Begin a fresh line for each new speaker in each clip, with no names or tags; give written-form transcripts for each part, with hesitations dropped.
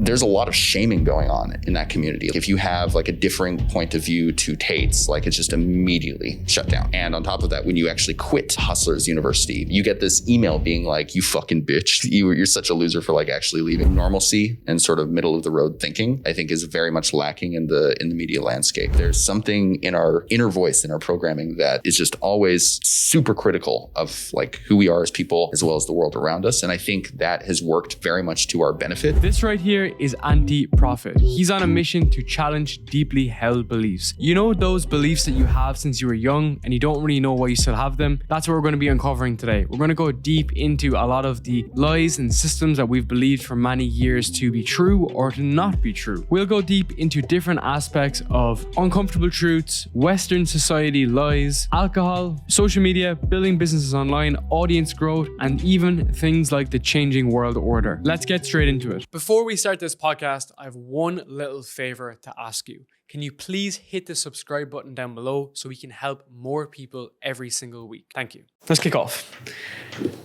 there's a lot of shaming going on in that community. If you have like a differing point of view to Tate's, like it's just immediately shut down. And on top of that, when you actually quit Hustlers University, you get this email being like, you fucking bitch, you're such a loser for like actually leaving. Normalcy and sort of middle of the road thinking, I think is very much lacking in the media landscape. There's something in our inner voice, in our programming, that is just always super critical of like who we are as people, as well as the world around us. And I think that has worked very much to our benefit.
This right here is Anti-Profit. He's on a mission to challenge deeply held beliefs. You know those beliefs that you have since you were young and you don't really know why you still have them? That's what we're going to be uncovering today. We're going to go deep into a lot of the lies and systems that we've believed for many years to be true or to not be true. We'll go deep into different aspects of uncomfortable truths, Western society lies, alcohol, social media, building businesses online, audience growth, and even things like the changing world order. Let's get straight into it. Before we start this podcast, I have one little favor to ask you. Can you please hit the subscribe button down below so we can help more people every single week? Thank you. Let's kick off.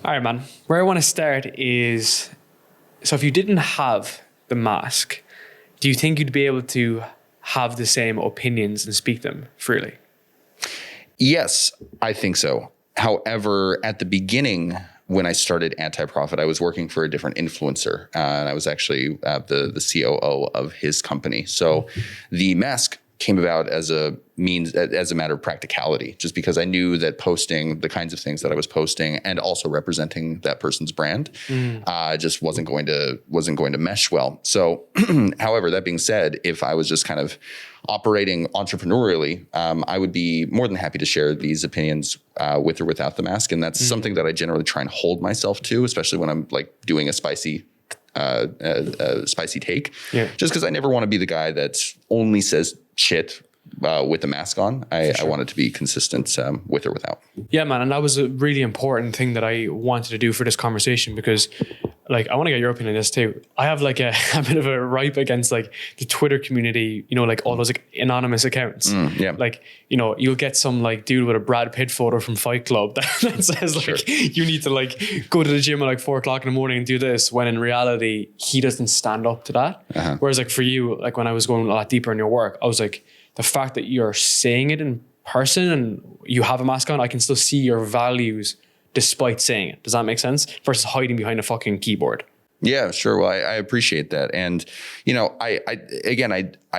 All right, man. Where I want to start is, so if you didn't have the mask, do you think you'd be able to have the same opinions and speak them freely?
Yes, I think so. However, at the beginning, when I started Anti-Profit, I was working for a different influencer, and I was actually the COO of his company. So the mask came about as a matter of practicality, just because I knew that posting the kinds of things that I was posting and also representing that person's brand just wasn't going to mesh well. So, however, that being said, if I was just kind of operating entrepreneurially, I would be more than happy to share these opinions with or without the mask. And that's something that I generally try and hold myself to, especially when I'm like doing a spicy take, just because I never want to be the guy that only says shit with the mask on. I want it to be consistent with or without. Yeah,
man. And that was a really important thing that I wanted to do for this conversation, because like, I want to get your opinion on this too. I have like a bit of a ripe against like the Twitter community, you know, like all those like anonymous accounts. Like, you know, you'll get some like dude with a Brad Pitt photo from Fight Club that says like, you need to like go to the gym at like 4 o'clock in the morning and do this, when in reality, he doesn't stand up to that. Whereas like for you, like when I was going a lot deeper in your work, I was like, the fact that you're saying it in person and you have a mask on, I can still see your values despite saying it. Does that make sense? Versus hiding behind a fucking keyboard.
Yeah, sure. Well, I appreciate that. And, you know, I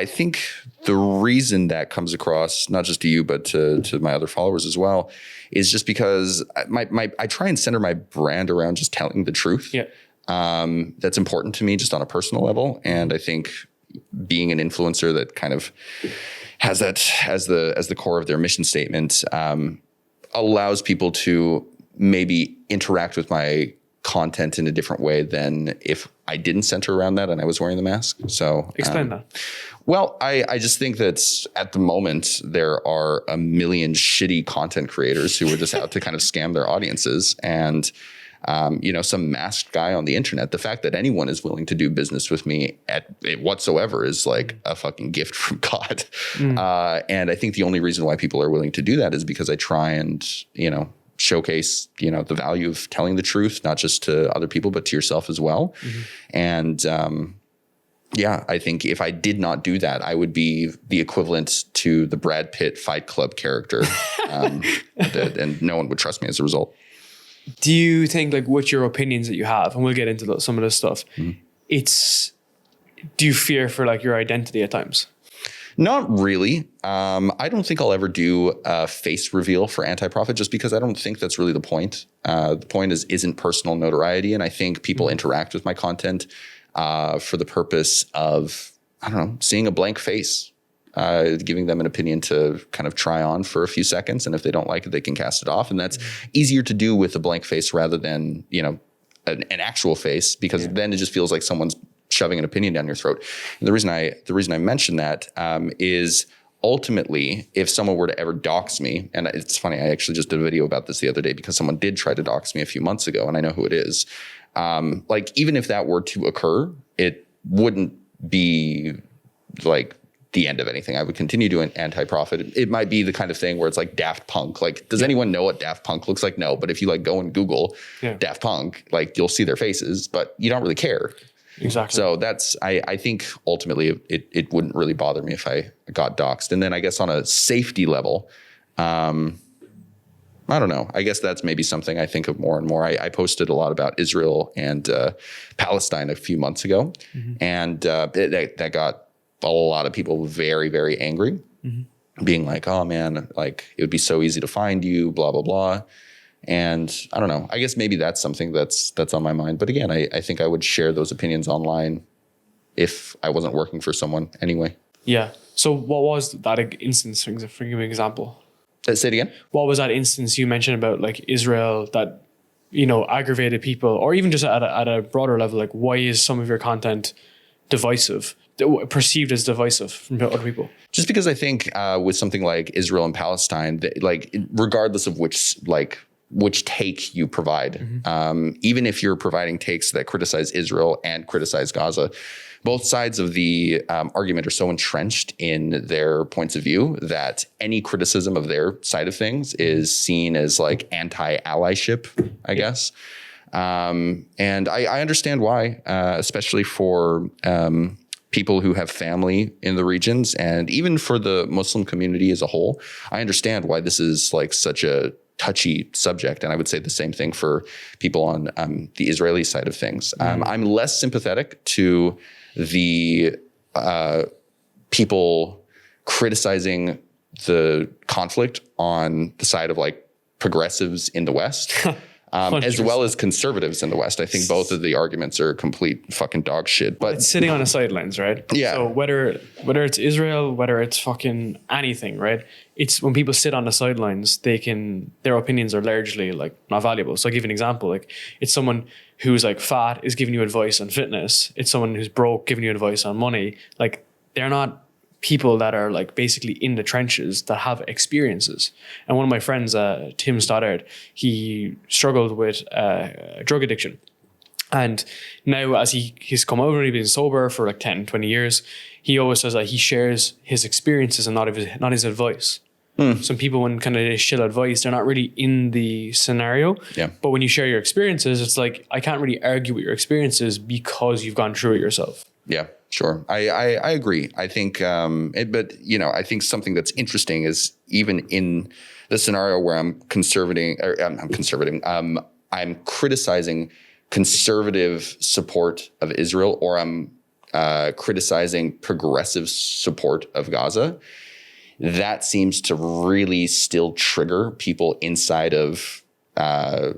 think the reason that comes across, not just to you, but to my other followers as well, is just because I try and center my brand around just telling the truth. Yeah. That's important to me just on a personal level. And I think being an influencer that kind of has that as the core of their mission statement, allows people to maybe interact with my content in a different way than if I didn't center around that and I was wearing the mask. So
explain that.
Well, I just think that at the moment there are a million shitty content creators who are just out to kind of scam their audiences. And you know, some masked guy on the internet, the fact that anyone is willing to do business with me at whatsoever is like a fucking gift from God. And I think the only reason why people are willing to do that is because I try and, you know, showcase, you know, the value of telling the truth, not just to other people, but to yourself as well. And, yeah, I think if I did not do that, I would be the equivalent to the Brad Pitt Fight Club character. And no one would trust me as a result.
Do you think, like, with your opinions that you have, and we'll get into some of this stuff, do you fear for like your identity at times?
Not really. I don't think I'll ever do a face reveal for Anti-Profit, just because I don't think that's really the point. The point isn't personal notoriety. And I think people interact with my content for the purpose of, I don't know, seeing a blank face, giving them an opinion to kind of try on for a few seconds. And if they don't like it, they can cast it off. And that's easier to do with a blank face rather than, you know, an actual face, because then it just feels like someone's shoving an opinion down your throat. And the reason I mention that is ultimately, if someone were to ever dox me, and it's funny, I actually just did a video about this the other day because someone did try to dox me a few months ago, and I know who it is. Like, even if that were to occur, it wouldn't be like the end of anything. I would continue doing Anti-Profit. It might be the kind of thing where it's like Daft Punk. Like, does anyone know what Daft Punk looks like? No. But if you like go and Google Daft Punk, like, you'll see their faces, but you don't really care.
Exactly.
So that's, I think ultimately it wouldn't really bother me if I got doxxed. And then I guess on a safety level, I don't know. I guess that's maybe something I think of more and more. I posted a lot about Israel and Palestine a few months ago, and that got a lot of people very, very angry, being like, "Oh man, like it would be so easy to find you, blah blah blah." And I don't know. I guess maybe that's something that's on my mind. But again, I think I would share those opinions online if I wasn't working for someone anyway.
Yeah. So what was that instance? For give me an example.
Say it again.
What was that instance you mentioned about like Israel that, aggravated people, or even just at a broader level? Like, why is some of your content divisive, perceived as divisive from other people?
Just because I think with something like Israel and Palestine, that, like regardless of which take you provide, even if you're providing takes that criticize Israel and criticize Gaza, both sides of the argument are so entrenched in their points of view that any criticism of their side of things is seen as like anti-allyship, I guess. And I understand why, especially for people who have family in the regions, and even for the Muslim community as a whole. I understand why this is like such a touchy subject. And I would say the same thing for people on the Israeli side of things. I'm less sympathetic to the people criticizing the conflict on the side of like progressives in the West. As well as conservatives in the West. I think both of the arguments are complete fucking dog shit. But
it's sitting on the sidelines, right?
Yeah.
So whether it's Israel, whether it's fucking anything, right? It's when people sit on the sidelines, their opinions are largely like not valuable. So I'll give you an example. Like it's someone who's like fat is giving you advice on fitness. It's someone who's broke giving you advice on money. Like they're not people that are like basically in the trenches that have experiences. And one of my friends, Tim Stoddard, he struggled with drug addiction. And now as he's come over and he's been sober for like 10, 20 years, he always says that he shares his experiences and not his advice. Some people, when kind of shill advice, they're not really in the scenario.
Yeah.
But when you share your experiences, it's like, I can't really argue with your experiences because you've gone through it yourself.
Yeah, sure. I agree. I think, I think something that's interesting is even in the scenario where I'm criticizing conservative support of Israel, or I'm criticizing progressive support of Gaza. That seems to really still trigger people inside of the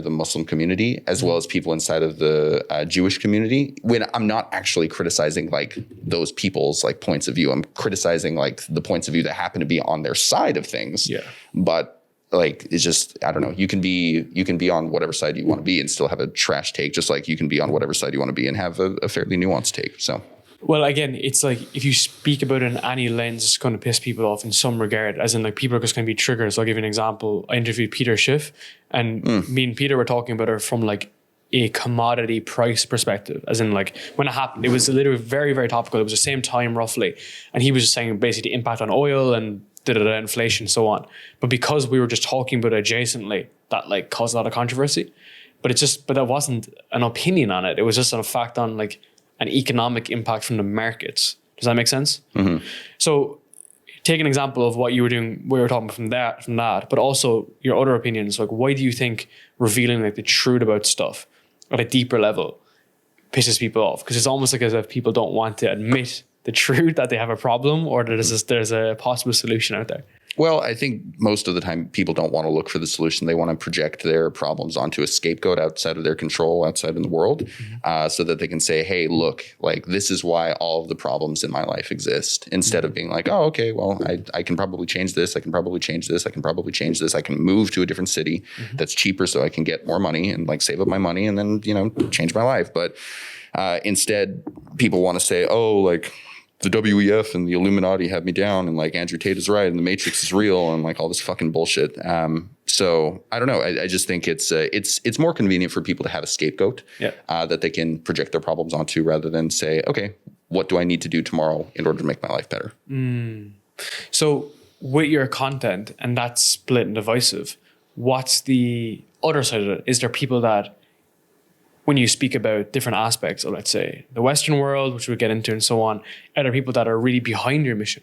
Muslim community, as well as people inside of the Jewish community, when I'm not actually criticizing like those people's like points of view. I'm criticizing like the points of view that happen to be on their side of things. Yeah. But like, it's just, I don't know, you can be on whatever side you want to be and still have a trash take, just like you can be on whatever side you want to be and have a fairly nuanced take. So.
Well, again, it's like if you speak about it in any lens, it's going to piss people off in some regard, as in like people are just going to be triggered. So I'll give you an example. I interviewed Peter Schiff, and me and Peter were talking about it from like a commodity price perspective, as in like when it happened, it was literally very, very topical. It was the same time roughly. And he was just saying basically the impact on oil and inflation and so on. But because we were just talking about it adjacently, that like caused a lot of controversy. But that wasn't an opinion on it. It was just a fact on like an economic impact from the markets. Does that make sense? Mm-hmm. So take an example of what you were doing. We were talking from that, but also your other opinions. Like, why do you think revealing like the truth about stuff at a deeper level pisses people off? Because it's almost like as if people don't want to admit the truth that they have a problem, or that there's a possible solution out there.
Well, I think most of the time people don't want to look for the solution. They want to project their problems onto a scapegoat outside of their control, outside in the world, so that they can say, hey, look, like this is why all of the problems in my life exist, instead of being like, oh, okay, well, I can probably change this. I can probably change this. I can probably change this. I can move to a different city that's cheaper so I can get more money and like save up my money and then, change my life. But instead, people want to say, oh, like, the WEF and the Illuminati have me down, and like Andrew Tate is right and the Matrix is real, and like all this fucking bullshit. So I don't know. I just think it's more convenient for people to have a scapegoat that they can project their problems onto, rather than say, okay, what do I need to do tomorrow in order to make my life better?
So with your content and that's split and divisive, what's the other side of it? Is there people that when you speak about different aspects of, let's say, the Western world, which we'll get into and so on, are there people that are really behind your mission?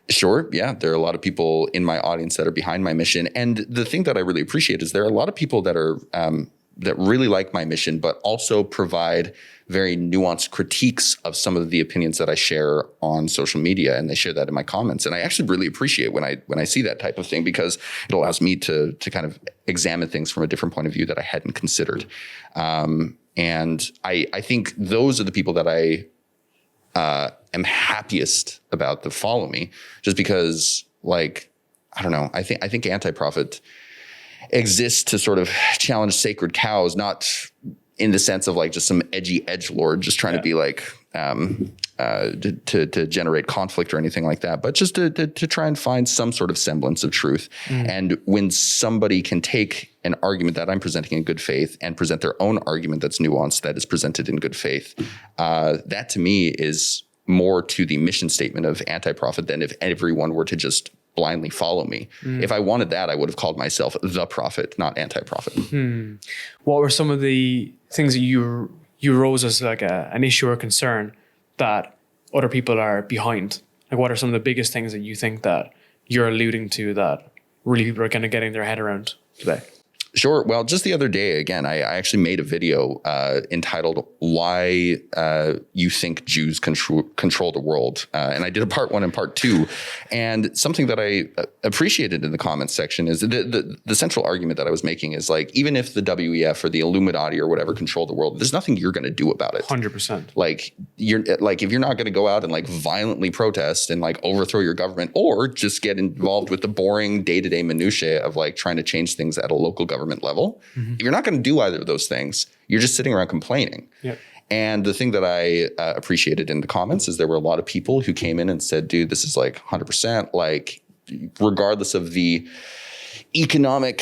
Sure. Yeah. There are a lot of people in my audience that are behind my mission. And the thing that I really appreciate is there are a lot of people that are, that really like my mission, but also provide very nuanced critiques of some of the opinions that I share on social media, and they share that in my comments. And I actually really appreciate when I see that type of thing, because it allows me to kind of examine things from a different point of view that I hadn't considered. And I think those are the people that I am happiest about that follow me, just because, like, I don't know, I think Anti-Prophet exists to sort of challenge sacred cows, not in the sense of like just some edgy edgelord just trying to be like to generate conflict or anything like that, but just to try and find some sort of semblance of truth. And when somebody can take an argument that I'm presenting in good faith and present their own argument that's nuanced, that is presented in good faith, that to me is more to the mission statement of Anti-Prophet than if everyone were to just blindly follow me. If I wanted that, I would have called myself the prophet, not Anti-Prophet.
What were some of the things that you rose as like an issue or concern that other people are behind? Like, what are some of the biggest things that you think that you're alluding to that really people are kind of getting their head around today?
Sure. Well, just the other day, again, I actually made a video entitled "Why You Think Jews Control the World," and I did a part 1 and part 2. And something that I appreciated in the comments section is the central argument that I was making is like, even if the WEF or the Illuminati or whatever control the world, there's nothing you're going to do about it.
100%.
Like, you're like, if you're not going to go out and like violently protest and like overthrow your government, or just get involved with the boring day-to-day minutiae of like trying to change things at a local government level, if you're not going to do either of those things, you're just sitting around complaining. And the thing that I appreciated in the comments is there were a lot of people who came in and said, dude, this is like 100%, like, regardless of the economic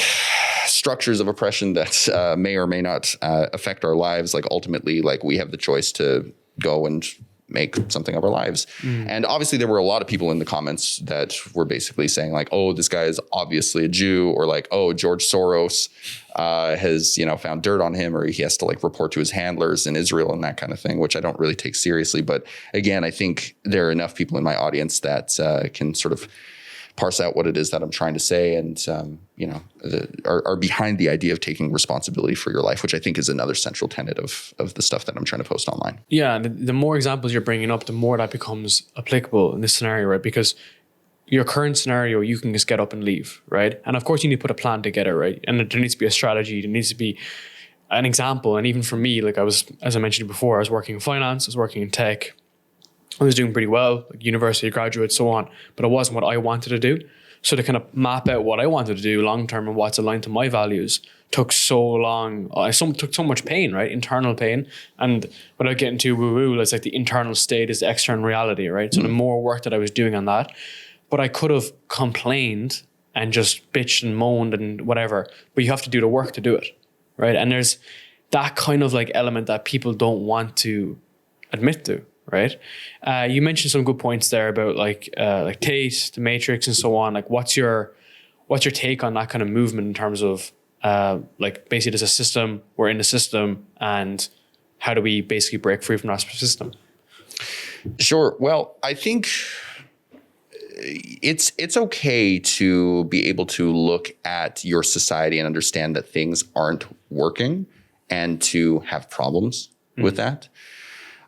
structures of oppression that may or may not affect our lives, like, ultimately, like, we have the choice to go and make something of our lives. And obviously there were a lot of people in the comments that were basically saying like, oh, this guy is obviously a Jew, or like, oh, George Soros has, found dirt on him, or he has to like report to his handlers in Israel and that kind of thing, which I don't really take seriously. But again, I think there are enough people in my audience that can sort of parse out what it is that I'm trying to say, and are behind the idea of taking responsibility for your life, which I think is another central tenet of the stuff that I'm trying to post online.
Yeah, the more examples you're bringing up, the more that becomes applicable in this scenario, right? Because your current scenario, you can just get up and leave, right? And of course, you need to put a plan together, right? And there needs to be a strategy. There needs to be an example. And even for me, like as I mentioned before, I was working in finance, I was working in tech. I was doing pretty well, like university graduate, so on, but it wasn't what I wanted to do. So to kind of map out what I wanted to do long-term and what's aligned to my values took so long. Took so much pain, right? Internal pain. And without getting too woo-woo, it's like the internal state is the external reality, right? So the more work that I was doing on that, but I could have complained and just bitched and moaned and whatever, but you have to do the work to do it, right? And there's that kind of like element that people don't want to admit to. Right. You mentioned some good points there about like Tate, the Matrix, and so on. Like, what's your take on that kind of movement in terms of like basically there's a system, we're in the system, and how do we basically break free from that system?
Sure. Well, I think it's okay to be able to look at your society and understand that things aren't working and to have problems with that.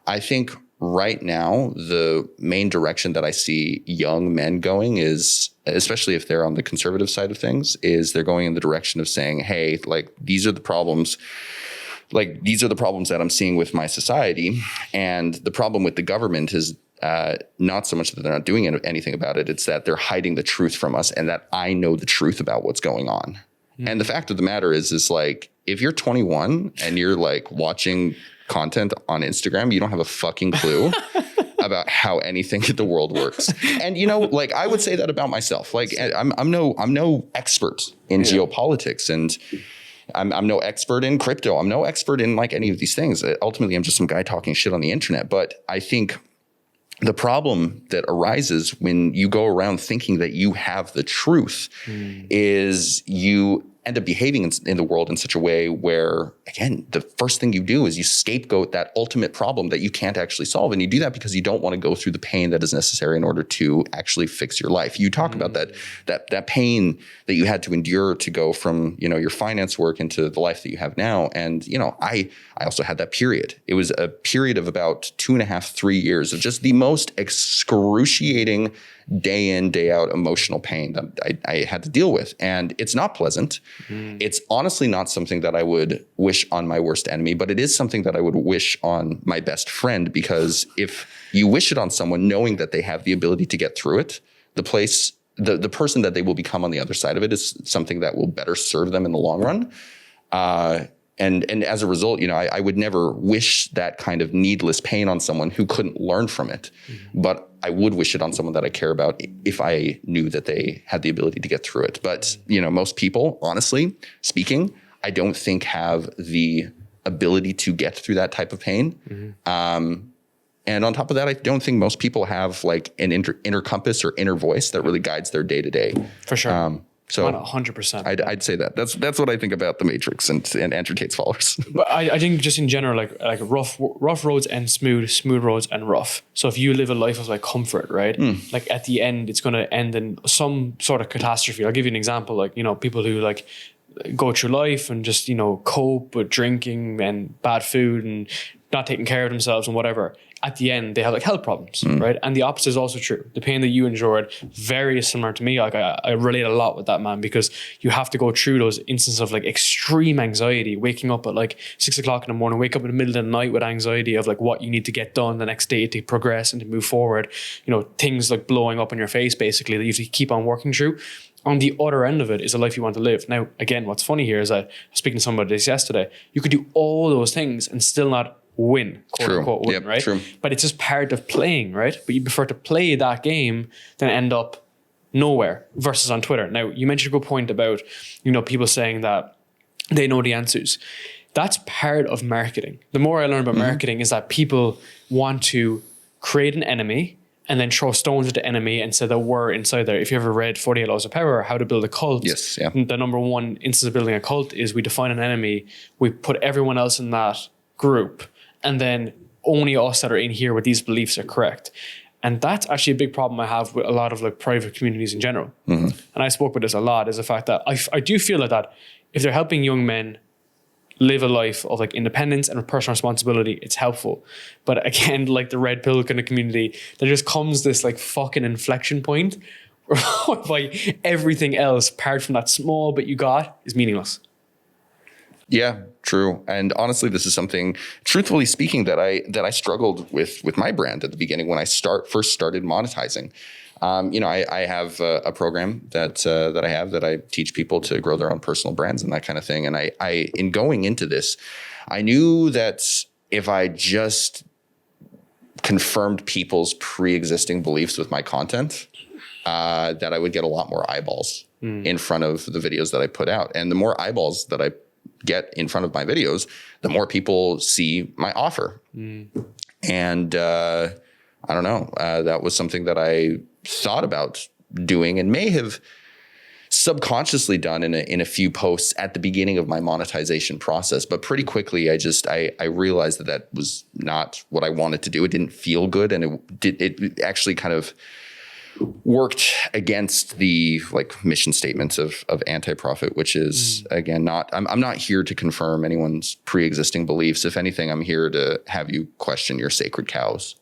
I think right now, the main direction that I see young men going is, especially if they're on the conservative side of things, is they're going in the direction of saying, hey, like, these are the problems. Like, these are the problems that I'm seeing with my society. And the problem with the government is not so much that they're not doing anything about it. It's that they're hiding the truth from us, and that I know the truth about what's going on. And the fact of the matter is like, if you're 21 and you're like watching content on Instagram, you don't have a fucking clue about how anything in the world works. And like, I would say that about myself. Like, I'm no expert in geopolitics, and I'm no expert in crypto. I'm no expert in like any of these things. Ultimately, I'm just some guy talking shit on the internet. But I think the problem that arises when you go around thinking that you have the truth is you end up behaving in the world in such a way where, again, the first thing you do is you scapegoat that ultimate problem that you can't actually solve. And you do that because you don't want to go through the pain that is necessary in order to actually fix your life. You talk about that pain that you had to endure to go from, your finance work into the life that you have now. And, I also had that period. It was a period of about 2.5, 3 years of just the most excruciating day in, day out emotional pain that I had to deal with. And it's not pleasant. It's honestly not something that I would wish on my worst enemy, but it is something that I would wish on my best friend, because if you wish it on someone knowing that they have the ability to get through it, the person that they will become on the other side of it is something that will better serve them in the long run. And as a result, I would never wish that kind of needless pain on someone who couldn't learn from it. But I would wish it on someone that I care about if I knew that they had the ability to get through it. But, most people, honestly speaking, I don't think have the ability to get through that type of pain. And on top of that, I don't think most people have like an inner compass or inner voice that really guides their day to day.
For sure.
So
100%.
I'd say that that's what I think about the Matrix and Andrew Tate's followers.
But I think just in general, like rough roads end smooth roads end rough. So if you live a life of like comfort, right? Like at the end, it's going to end in some sort of catastrophe. I'll give you an example. Like, people who like go through life and just, cope with drinking and bad food and not taking care of themselves and whatever. At the end, they have like health problems, right? And the opposite is also true. The pain that you endured, very similar to me. Like I relate a lot with that, man, because you have to go through those instances of like extreme anxiety, waking up at like 6 o'clock in the morning, wake up in the middle of the night with anxiety of like what you need to get done the next day to progress and to move forward. Things like blowing up in your face, basically, that you have to keep on working through. On the other end of it is a life you want to live. Now, again, what's funny here is that I was speaking to somebody this yesterday. You could do all those things and still not win, quote unquote win, right? True. But it's just part of playing, right? But you prefer to play that game than end up nowhere versus on Twitter. Now, you mentioned a good point about, people saying that they know the answers. That's part of marketing. The more I learn about marketing is that people want to create an enemy and then throw stones at the enemy and say that we're inside there. If you ever read 48 Laws of Power, How to Build a Cult,
yes, yeah.
The number one instance of building a cult is we define an enemy, we put everyone else in that group, and then only us that are in here with these beliefs are correct. And that's actually a big problem I have with a lot of like private communities in general. And I spoke with this a lot, is the fact that I do feel like that if they're helping young men live a life of like independence and personal responsibility, it's helpful. But again, like the red pill kind of community, there just comes this like fucking inflection point whereby everything else apart from that small bit you got is meaningless.
Yeah, true. And honestly, this is something, truthfully speaking, that I struggled with my brand at the beginning when I first started monetizing. I have a program that I teach people to grow their own personal brands and that kind of thing. And I in going into this, I knew that if I just confirmed people's pre-existing beliefs with my content, that I would get a lot more eyeballs in front of the videos that I put out. And the more eyeballs that I get in front of my videos, the more people see my offer. And I don't know, that was something that I thought about doing and may have subconsciously done in a few posts at the beginning of my monetization process. But pretty quickly, I realized that was not what I wanted to do. It didn't feel good. And it actually kind of worked against the like mission statements of anti-profit, which is again, I'm not here to confirm anyone's pre-existing beliefs. If anything, I'm here to have you question your sacred cows.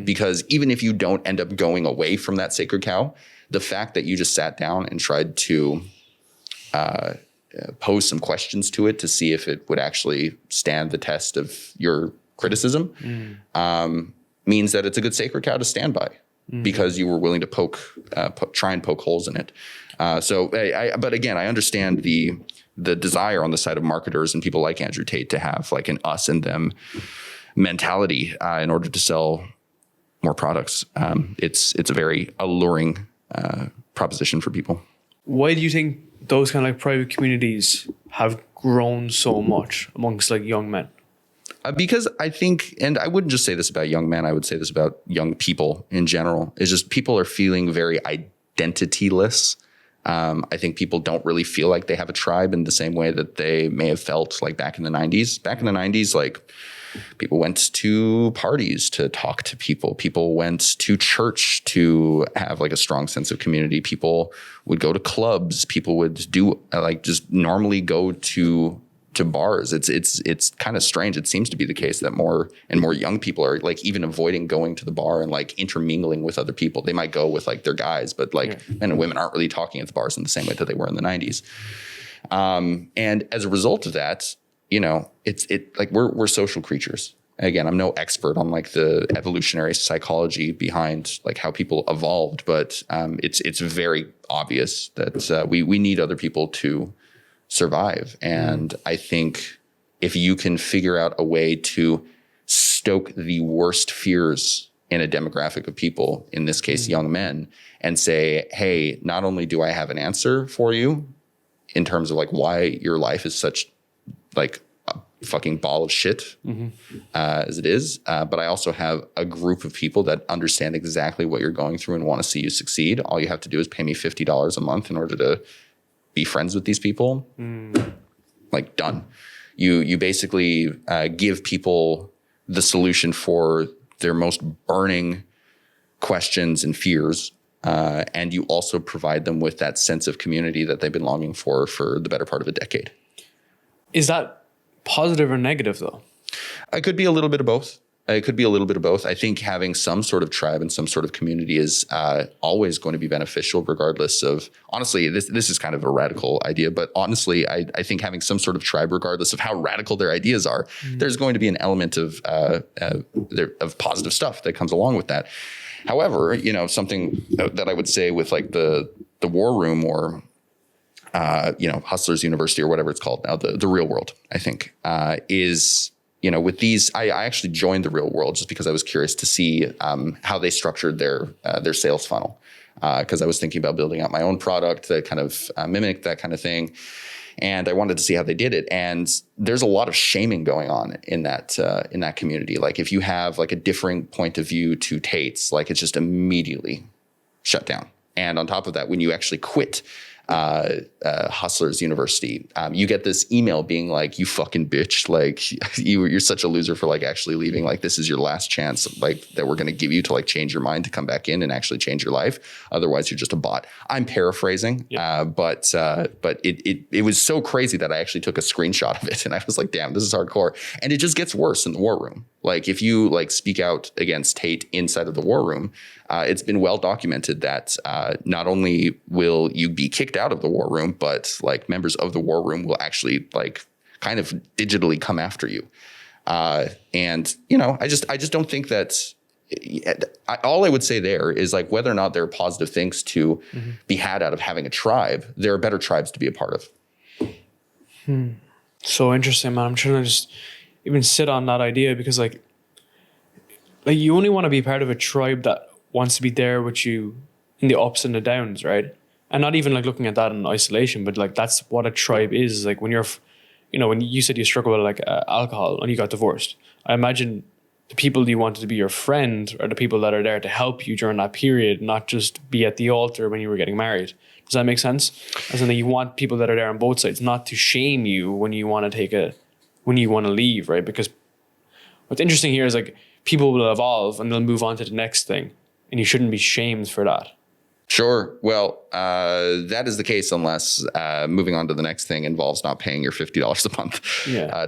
Because even if you don't end up going away from that sacred cow, the fact that you just sat down and tried to pose some questions to it to see if it would actually stand the test of your criticism means that it's a good sacred cow to stand by. Because you were willing to try and poke holes in it. But again, I understand the desire on the side of marketers and people like Andrew Tate to have like an us and them mentality in order to sell more products. It's a very alluring proposition for people.
Why do you think those kind of like private communities have grown so much amongst like young men?
Because I think, and I wouldn't just say this about young men, I would say this about young people in general, is just people are feeling very identityless I think people don't really feel like they have a tribe in the same way that they may have felt like back in the 90s. Back in the 90s, like people went to parties to talk to people. People went to church to have like a strong sense of community. People would go to clubs. People would do like just normally go to bars. It's kind of strange. It seems to be the case that more and more young people are like even avoiding going to the bar and like intermingling with other people. They might go with like their guys, but like men and women aren't really talking at the bars in the same way that they were in the 90s. And as a result of that, you know, it's like we're social creatures. Again, I'm no expert on like the evolutionary psychology behind like how people evolved, but it's very obvious that we need other people to survive. And I think if you can figure out a way to stoke the worst fears in a demographic of people, in this case, young men, and say, hey, not only do I have an answer for you in terms of like why your life is such like a fucking ball of shit as it is, but I also have a group of people that understand exactly what you're going through and want to see you succeed. All you have to do is pay me $50 a month in order to be friends with these people. Like done. You basically give people the solution for their most burning questions and fears. And you also provide them with that sense of community that they've been longing for the better part of a decade.
Is that positive or negative though?
It could be a little bit of both. I think having some sort of tribe and some sort of community is always going to be beneficial, regardless of, honestly, this is kind of a radical idea, but honestly, I think having some sort of tribe, regardless of how radical their ideas are, there's going to be an element of positive stuff that comes along with that. However, you know, something that I would say with like the war room or, you know, Hustlers University or whatever it's called now, the real world, I think, is, you know, with these, I actually joined the real world just because I was curious to see how they structured their sales funnel. Because I was thinking about building out my own product that kind of mimicked that kind of thing. And I wanted to see how they did it. And there's a lot of shaming going on in that community. Like if you have like a differing point of view to Tate's, like it's just immediately shut down. And on top of that, when you actually quit Hustlers University, you get this email being like, you fucking bitch, like you're such a loser for like actually leaving, like this is your last chance like that we're going to give you to like change your mind, to come back in and actually change your life, otherwise you're just a bot. I'm paraphrasing, but it was so crazy that I actually took a screenshot of it and I was like, damn, this is hardcore. And it just gets worse in the war room. Like if you like speak out against Tate inside of the war room, it's been well documented that not only will you be kicked out of the war room, but like members of the war room will actually like kind of digitally come after you. And you know, I just don't think that. All I would say there is like whether or not there are positive things to be had out of having a tribe, there are better tribes to be a part of.
So interesting, man. I'm trying to just even sit on that idea because like you only want to be part of a tribe that wants to be there with you in the ups and the downs, right? And not even like looking at that in isolation, but like that's what a tribe is. Like when you're, you know, when you said you struggled with like alcohol and you got divorced, I imagine the people you wanted to be your friend are the people that are there to help you during that period, not just be at the altar when you were getting married. Does that make sense? As in that you want people that are there on both sides, not to shame you when you want to when you want to leave, right? Because what's interesting here is like people will evolve and they'll move on to the next thing, and you shouldn't be shamed for that.
Sure. Well, that is the case unless moving on to the next thing involves not paying your $50 a month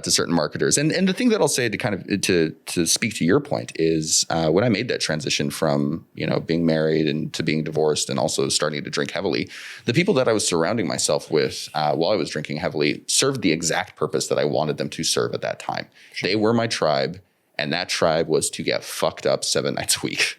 to certain marketers. And the thing that I'll say to kind of to speak to your point is when I made that transition from, you know, being married and to being divorced and also starting to drink heavily, the people that I was surrounding myself with while I was drinking heavily served the exact purpose that I wanted them to serve at that time. Sure. They were my tribe, and that tribe was to get fucked up 7 nights a week.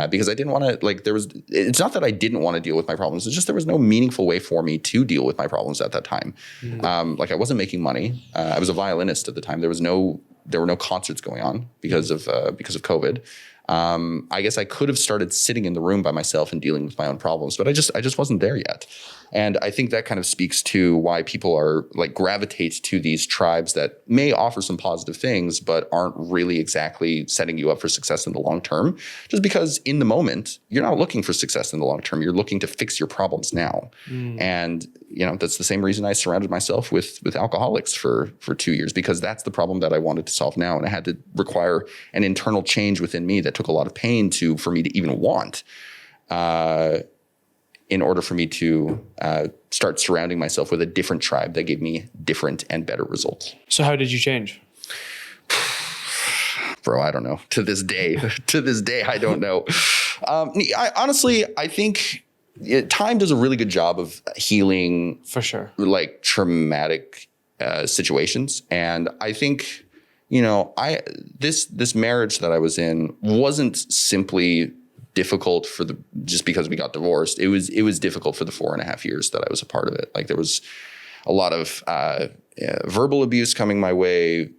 Because I didn't want to, like, it's not that I didn't want to deal with my problems. It's just there was no meaningful way for me to deal with my problems at that time. Like I wasn't making money. I was a violinist at the time. There were no concerts going on because of COVID. I guess I could have started sitting in the room by myself and dealing with my own problems, but I just wasn't there yet. And I think that kind of speaks to why people are like gravitate to these tribes that may offer some positive things, but aren't really exactly setting you up for success in the long term. Just because in the moment, you're not looking for success in the long term. You're looking to fix your problems now. And, that's the same reason I surrounded myself with alcoholics for 2 years, because that's the problem that I wanted to solve now. And I had to require an internal change within me that took a lot of pain for me to even want. In order for me to start surrounding myself with a different tribe that gave me different and better results.
So how did you change?
Bro, I don't know. To this day, I don't know. I think time does a really good job of healing,
for sure,
like traumatic situations. And I think, this marriage that I was in wasn't simply difficult just because we got divorced. It was difficult for the 4.5 years that I was a part of it. Like there was a lot of verbal abuse coming my way,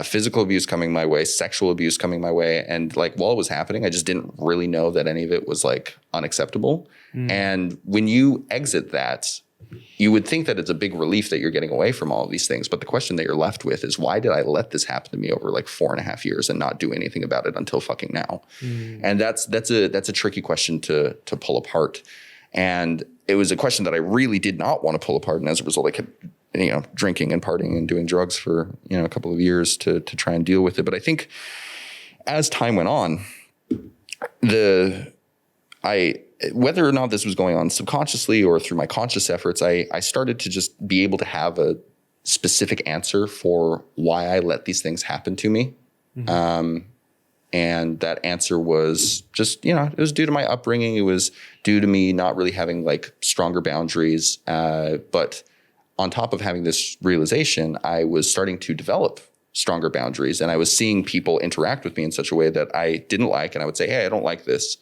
physical abuse coming my way, sexual abuse coming my way. And like while it was happening, I just didn't really know that any of it was like unacceptable. And when you exit that, you would think that it's a big relief that you're getting away from all of these things. But the question that you're left with is, why did I let this happen to me over like 4.5 years and not do anything about it until fucking now? And that's a tricky question to pull apart. And it was a question that I really did not want to pull apart. And as a result, I kept, drinking and partying and doing drugs for, a couple of years to try and deal with it. But I think as time went on, whether or not this was going on subconsciously or through my conscious efforts, I started to just be able to have a specific answer for why I let these things happen to me. And that answer was just, it was due to my upbringing. It was due to me not really having like stronger boundaries. But on top of having this realization, I was starting to develop stronger boundaries, and I was seeing people interact with me in such a way that I didn't like. And I would say, hey, I don't like this.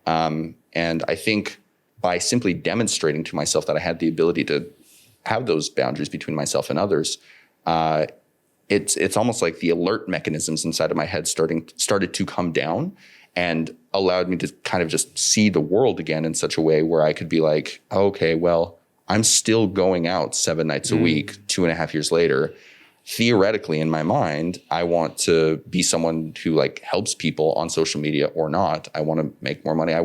And I think by simply demonstrating to myself that I had the ability to have those boundaries between myself and others, it's almost like the alert mechanisms inside of my head started to come down and allowed me to kind of just see the world again in such a way where I could be like, okay, well, I'm still going out 7 nights a week, 2.5 years later. Theoretically, in my mind, I want to be someone who like helps people on social media or not. I want to make more money.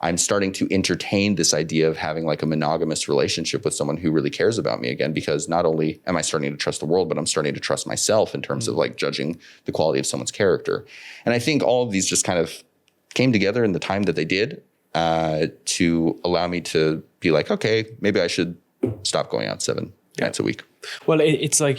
I'm starting to entertain this idea of having like a monogamous relationship with someone who really cares about me again, because not only am I starting to trust the world, but I'm starting to trust myself in terms of like judging the quality of someone's character. And I think all of these just kind of came together in the time that they did to allow me to be like, okay, maybe I should stop going out 7 nights a week.
Well, it's like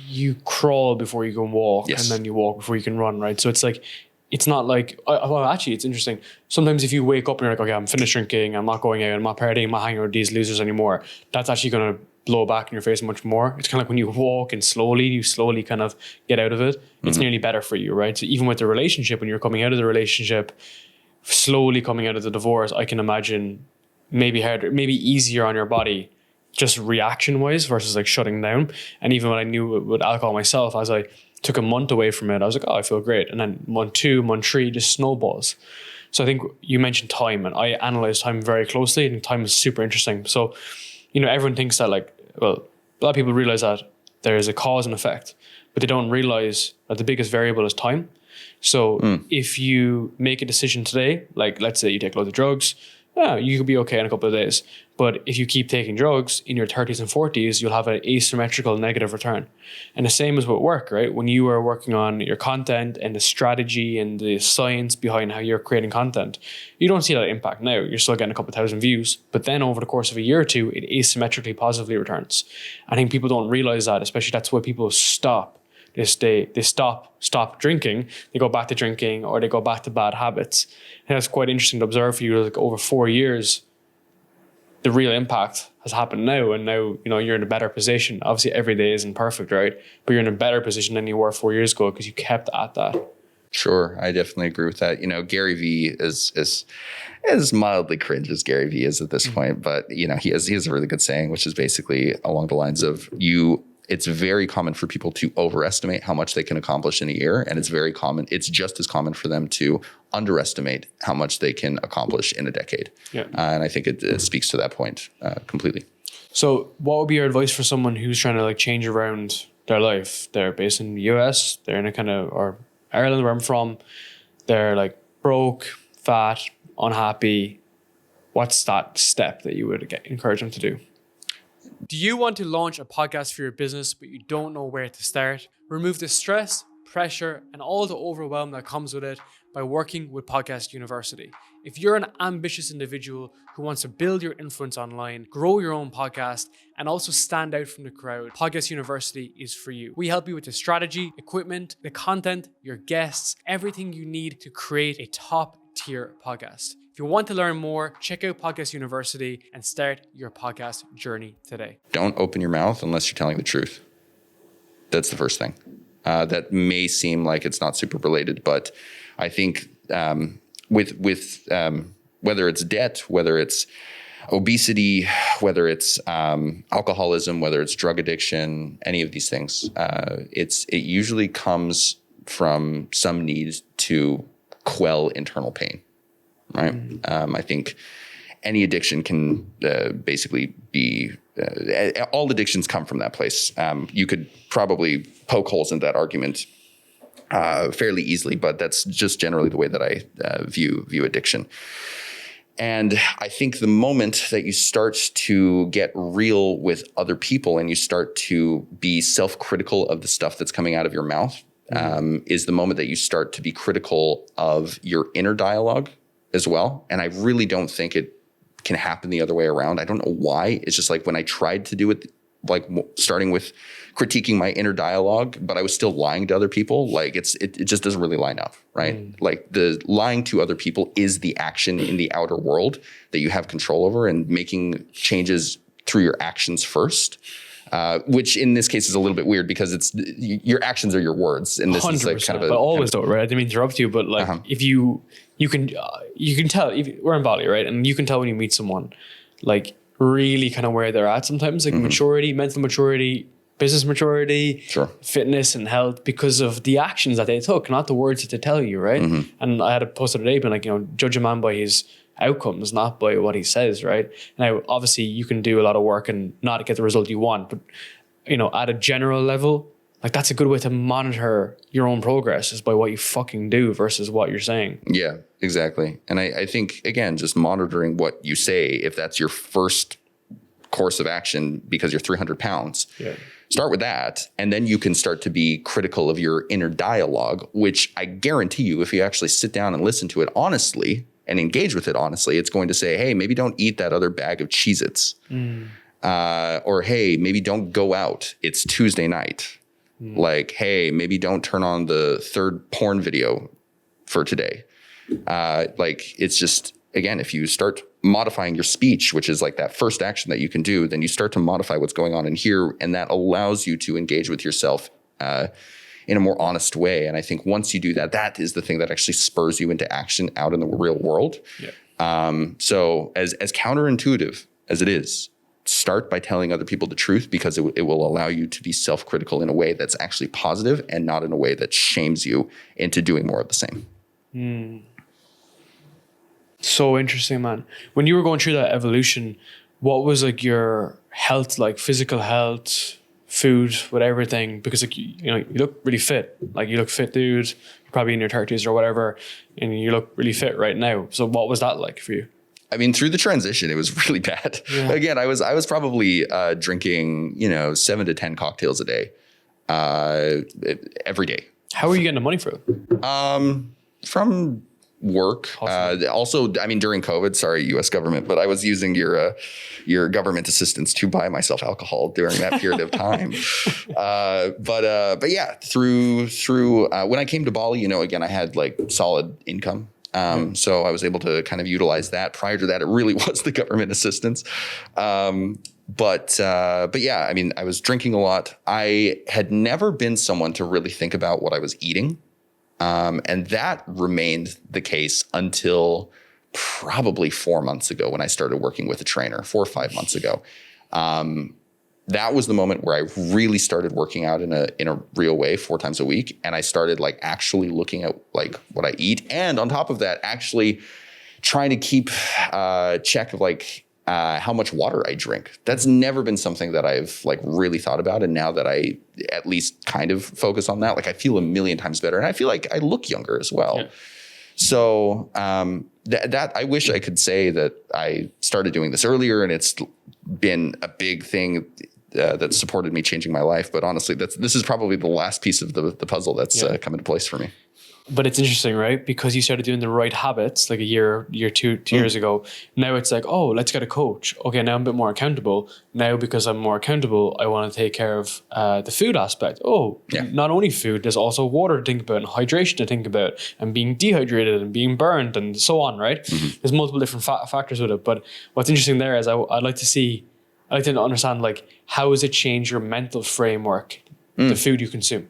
you crawl before you can walk, and then you walk before you can run, right? So it's like, it's not like, well, actually, it's interesting. Sometimes if you wake up and you're like, okay, I'm finished drinking, I'm not going out, I'm not partying, I'm not hanging out with these losers anymore, that's actually going to blow back in your face much more. It's kind of like when you walk and you slowly kind of get out of it, it's nearly better for you, right? So even with the relationship, when you're coming out of the relationship, slowly coming out of the divorce, I can imagine maybe harder, maybe easier on your body, just reaction wise versus like shutting down. And even when I knew with alcohol myself, as I took a month away from it, I was like, oh, I feel great. And then month 2, month 3 just snowballs. So I think you mentioned time, and I analyze time very closely, and time is super interesting. So, everyone thinks that like, well, a lot of people realize that there is a cause and effect, but they don't realize that the biggest variable is time. So if you make a decision today, like let's say you take loads of drugs, you could be okay in a couple of days. But if you keep taking drugs in your 30s and 40s, you'll have an asymmetrical negative return. And the same is with work, right? When you are working on your content and the strategy and the science behind how you're creating content, you don't see that impact now. You're still getting a couple thousand views. But then over the course of a year or two, it asymmetrically positively returns. I think people don't realize that, especially that's why people stop. They stop drinking, they go back to drinking, or they go back to bad habits. And that's quite interesting to observe for you, like over 4 years, the real impact has happened now. And now, you're in a better position. Obviously every day isn't perfect, right? But you're in a better position than you were 4 years ago because you kept at that.
Sure. I definitely agree with that. Gary Vee is as mildly cringe as Gary Vee is at this point, but he has a really good saying, which is basically along the lines of It's very common for people to overestimate how much they can accomplish in a year. And it's just as common for them to underestimate how much they can accomplish in a decade. Yeah. And I think it speaks to that point completely.
So what would be your advice for someone who's trying to like change around their life? They're based in the US, they're in a kind of, or Ireland where I'm from, they're like broke, fat, unhappy. What's that step that you would encourage them to do? Do you want to launch a podcast for your business, but you don't know where to start? Remove the stress, pressure, and all the overwhelm that comes with it by working with Podcast University. If you're an ambitious individual who wants to build your influence online, grow your own podcast, and also stand out from the crowd, Podcast University is for you. We help you with the strategy, equipment, the content, your guests, everything you need to create a top-tier podcast. If you want to learn more, check out Podcast University and start your podcast journey today.
Don't open your mouth unless you're telling the truth. That's the first thing. That may seem like it's not super related, but I think with whether it's debt, whether it's obesity, whether it's alcoholism, whether it's drug addiction, any of these things, it usually comes from some need to quell internal pain. Right. I think any addiction can basically be, all addictions come from that place. You could probably poke holes in that argument fairly easily, but that's just generally the way that I view addiction. And I think the moment that you start to get real with other people and you start to be self-critical of the stuff that's coming out of your mouth, is the moment that you start to be critical of your inner dialogue as well. And I really don't think it can happen the other way around. I don't know why. It's just like when I tried to do it, like starting with critiquing my inner dialogue, but I was still lying to other people. Like it just doesn't really line up, right? Like the lying to other people is the action in the outer world that you have control over, and making changes through your actions first. Which in this case is a little bit weird because it's your actions are your words, and this is like kind of a.
But always though, right? I didn't mean to interrupt you, but like if you can tell if we're in Bali, right, and you can tell when you meet someone, like really kind of where they're at sometimes, like maturity, mental maturity, business maturity, fitness and health, because of the actions that they took, not the words that they tell you, right? And I had a post the other day, being like, judge a man by his outcomes, not by what he says, right? Now, obviously, you can do a lot of work and not get the result you want, but at a general level, like that's a good way to monitor your own progress, is by what you fucking do versus what you're saying.
Yeah, exactly. And I think, again, just monitoring what you say, if that's your first course of action because you're 300 pounds, start with that. And then you can start to be critical of your inner dialogue, which I guarantee you, if you actually sit down and listen to it honestly and engage with it honestly, it's going to say, hey, maybe don't eat that other bag of Cheez-Its. Or, hey, maybe don't go out. It's Tuesday night. Like, hey, maybe don't turn on the third porn video for today. Like, it's just, again, if you start modifying your speech, which is like that first action that you can do, then you start to modify what's going on in here. And that allows you to engage with yourself in a more honest way. And I think once you do that, that is the thing that actually spurs you into action out in the real world. So as counterintuitive as it is, start by telling other people the truth, because it will allow you to be self-critical in a way that's actually positive and not in a way that shames you into doing more of the same.
So interesting, man. When you were going through that evolution, what was like your health, like physical health, food, with everything? Because like you look really fit. Like you look fit, dude. You're probably in your 30s or whatever, and you look really fit right now. So what was that like for you?
I mean, through the transition, it was really bad. Again, I was probably drinking 7 to 10 cocktails a day, every day.
How were you getting the money for it?
From work. Also, I mean, during COVID, sorry, U.S. government, but I was using your government assistance to buy myself alcohol during that period of time. But yeah, through when I came to Bali, again, I had like solid income. So I was able to kind of utilize that. Prior to that, it really was the government assistance. But yeah, I mean, I was drinking a lot. I had never been someone to really think about what I was eating. And that remained the case until probably 4 months ago when I started working with a trainer, 4 or 5 months ago. that was the moment where I really started working out in a real way 4 times a week. And I started like actually looking at like what I eat. And on top of that, actually trying to keep check of like how much water I drink. That's never been something that I've like really thought about. And now that I at least kind of focus on that, like I feel a million times better. And I feel like I look younger as well. Yeah. So that I wish I could say that I started doing this earlier and it's been a big thing that supported me changing my life. But honestly, this is probably the last piece of the puzzle that's come into place for me.
But it's interesting, right? Because you started doing the right habits like two years ago. Now it's like, oh, let's get a coach. Okay, now I'm a bit more accountable. Now because I'm more accountable, I want to take care of the food aspect. Oh, not only food, there's also water to think about and hydration to think about and being dehydrated and being burned and so on, right? There's multiple different factors with it. But what's interesting there is I'd like to understand like how has it changed your mental framework, the food you consume?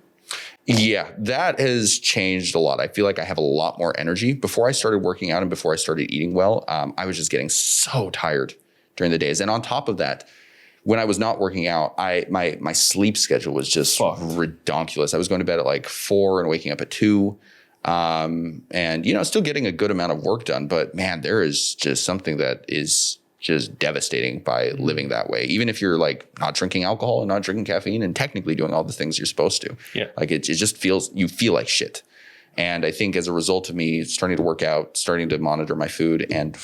Yeah, that has changed a lot. I feel like I have a lot more energy. Before I started working out and before I started eating well, I was just getting so tired during the days. And on top of that, when I was not working out, my sleep schedule was just redonkulous. I was going to bed at like 4 and waking up at 2. And, still getting a good amount of work done. But man, there is just something that is just devastating by living that way. Even if you're like not drinking alcohol and not drinking caffeine and technically doing all the things you're supposed to. Yeah. Like it just feels, you feel like shit. And I think as a result of me starting to work out, starting to monitor my food and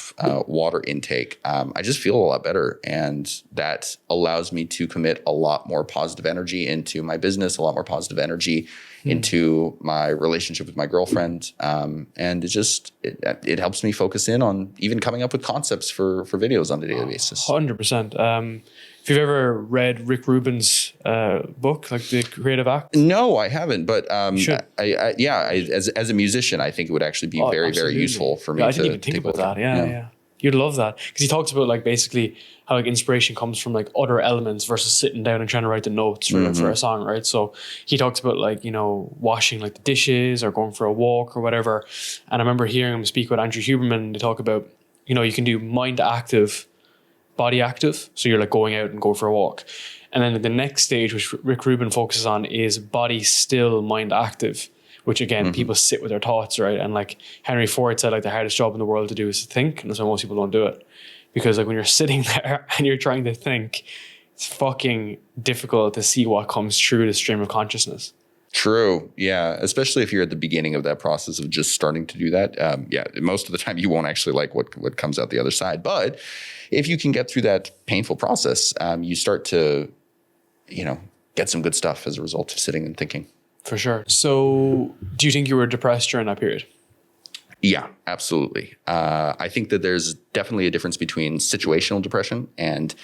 water intake, I just feel a lot better. And that allows me to commit a lot more positive energy into my business, a lot more positive energy into my relationship with my girlfriend. And it helps me focus in on even coming up with concepts for videos on a daily basis.
100%. If you've ever read Rick Rubin's book, like The Creative Act?
No, I haven't. But as a musician, I think it would actually be very, very useful for me to
I didn't even think about that. Yeah. You'd love that. Because he talks about like basically how like inspiration comes from like other elements versus sitting down and trying to write the notes for a song, right? So he talks about like, washing like the dishes or going for a walk or whatever. And I remember hearing him speak with Andrew Huberman. They talk about, you can do mind active, body active. So you're like going out and go for a walk. And then the next stage, which Rick Rubin focuses on, is body still, mind active, which again, people sit with their thoughts, right? And like Henry Ford said, like the hardest job in the world to do is to think. And that's why most people don't do it. Because like when you're sitting there and you're trying to think, it's fucking difficult to see what comes through the stream of consciousness.
True. Yeah. Especially if you're at the beginning of that process of just starting to do that. Most of the time you won't actually like what comes out the other side. But if you can get through that painful process, you start to, get some good stuff as a result of sitting and thinking.
For sure. So do you think you were depressed during that period?
Yeah, absolutely. I think that there's definitely a difference between situational depression and,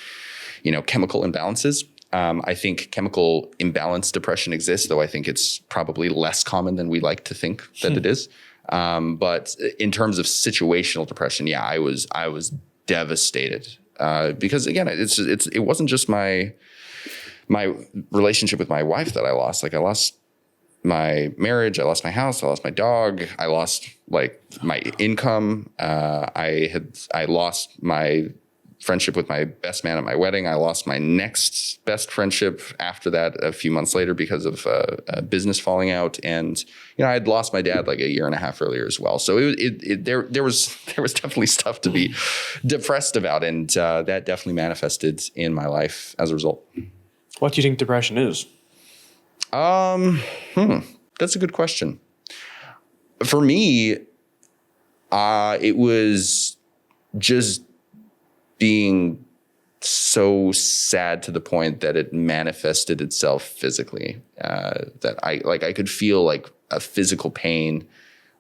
chemical imbalances. I think chemical imbalance depression exists, though I think it's probably less common than we like to think that it is. But in terms of situational depression, yeah, I was devastated because again, it wasn't just my relationship with my wife that I lost. Like I lost my marriage, I lost my house, I lost my dog, I lost like my income. I lost my friendship with my best man at my wedding. I lost my next best friendship after that a few months later because of business falling out. And, I'd lost my dad like a year and a half earlier as well. So there was definitely stuff to be depressed about. And that definitely manifested in my life as a result.
What do you think depression is?
That's a good question. For me, it was just being so sad to the point that it manifested itself physically. That I could feel like a physical pain,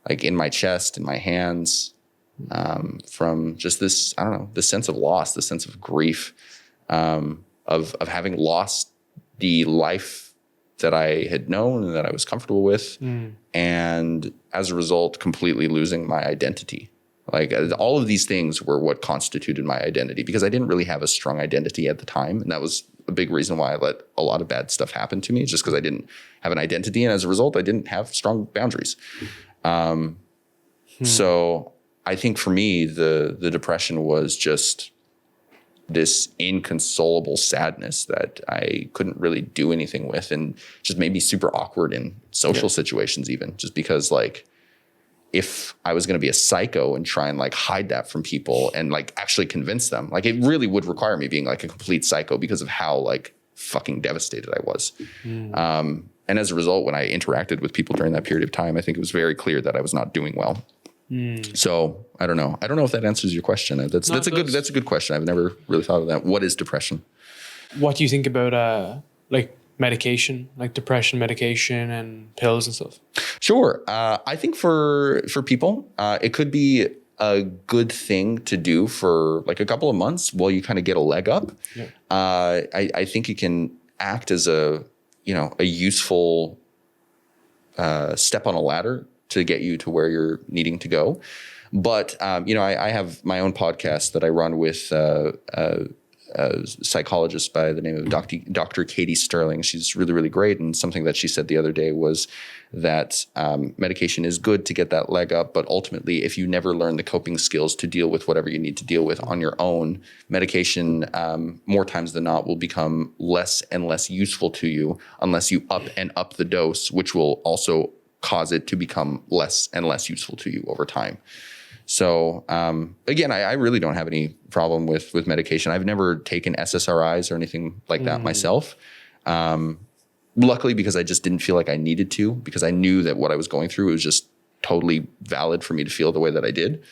like in my chest, in my hands, from just this, I don't know, the sense of loss, the sense of grief, of having lost the life that I had known and that I was comfortable with. And as a result, completely losing my identity. Like all of these things were what constituted my identity because I didn't really have a strong identity at the time. And that was a big reason why I let a lot of bad stuff happen to me, just because I didn't have an identity. And as a result, I didn't have strong boundaries. So I think for me, the depression was just this inconsolable sadness that I couldn't really do anything with, and just made me super awkward in social situations, even just because like, if I was going to be a psycho and try and like hide that from people and like actually convince them, like it really would require me being like a complete psycho because of how like fucking devastated I was. And as a result, when I interacted with people during that period of time, I think it was very clear that I was not doing well. So I don't know. I don't know if that answers your question. That's a good question. I've never really thought of that. What is depression?
What do you think about like medication, like depression medication and pills and stuff? Sure.
I think for people, it could be a good thing to do for like a couple of months while you kind of get a leg up. Yeah. I think it can act as a useful step on a ladder to get you to where you're needing to go. But, I have my own podcast that I run with a psychologist by the name of Dr. Katie Sterling. She's really, really great. And something that she said the other day was that medication is good to get that leg up. But ultimately, if you never learn the coping skills to deal with whatever you need to deal with on your own, medication, more times than not, will become less and less useful to you unless you up the dose, which will also cause it to become less and less useful to you over time. So again, I really don't have any problem with medication. I've never taken SSRIs or anything like that myself. Luckily, because I just didn't feel like I needed to, because I knew that what I was going through was just totally valid for me to feel the way that I did.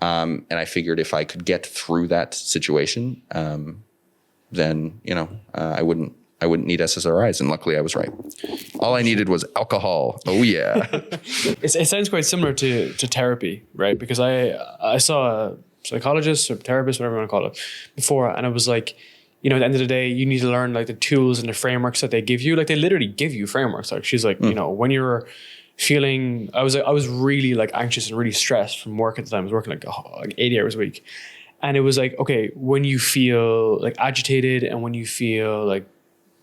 And I figured if I could get through that situation, then I wouldn't need SSRIs, and luckily I was right. All I needed was alcohol. Oh yeah.
It sounds quite similar to therapy, right? Because I saw a psychologist or therapist, whatever you want to call it, before, and it was like, at the end of the day, you need to learn like the tools and the frameworks that they give you. Like they literally give you frameworks. Like she's like, when you're feeling, I was really like anxious and really stressed from work at the time. I was working like 80 hours a week, and it was like, okay, when you feel like agitated and when you feel like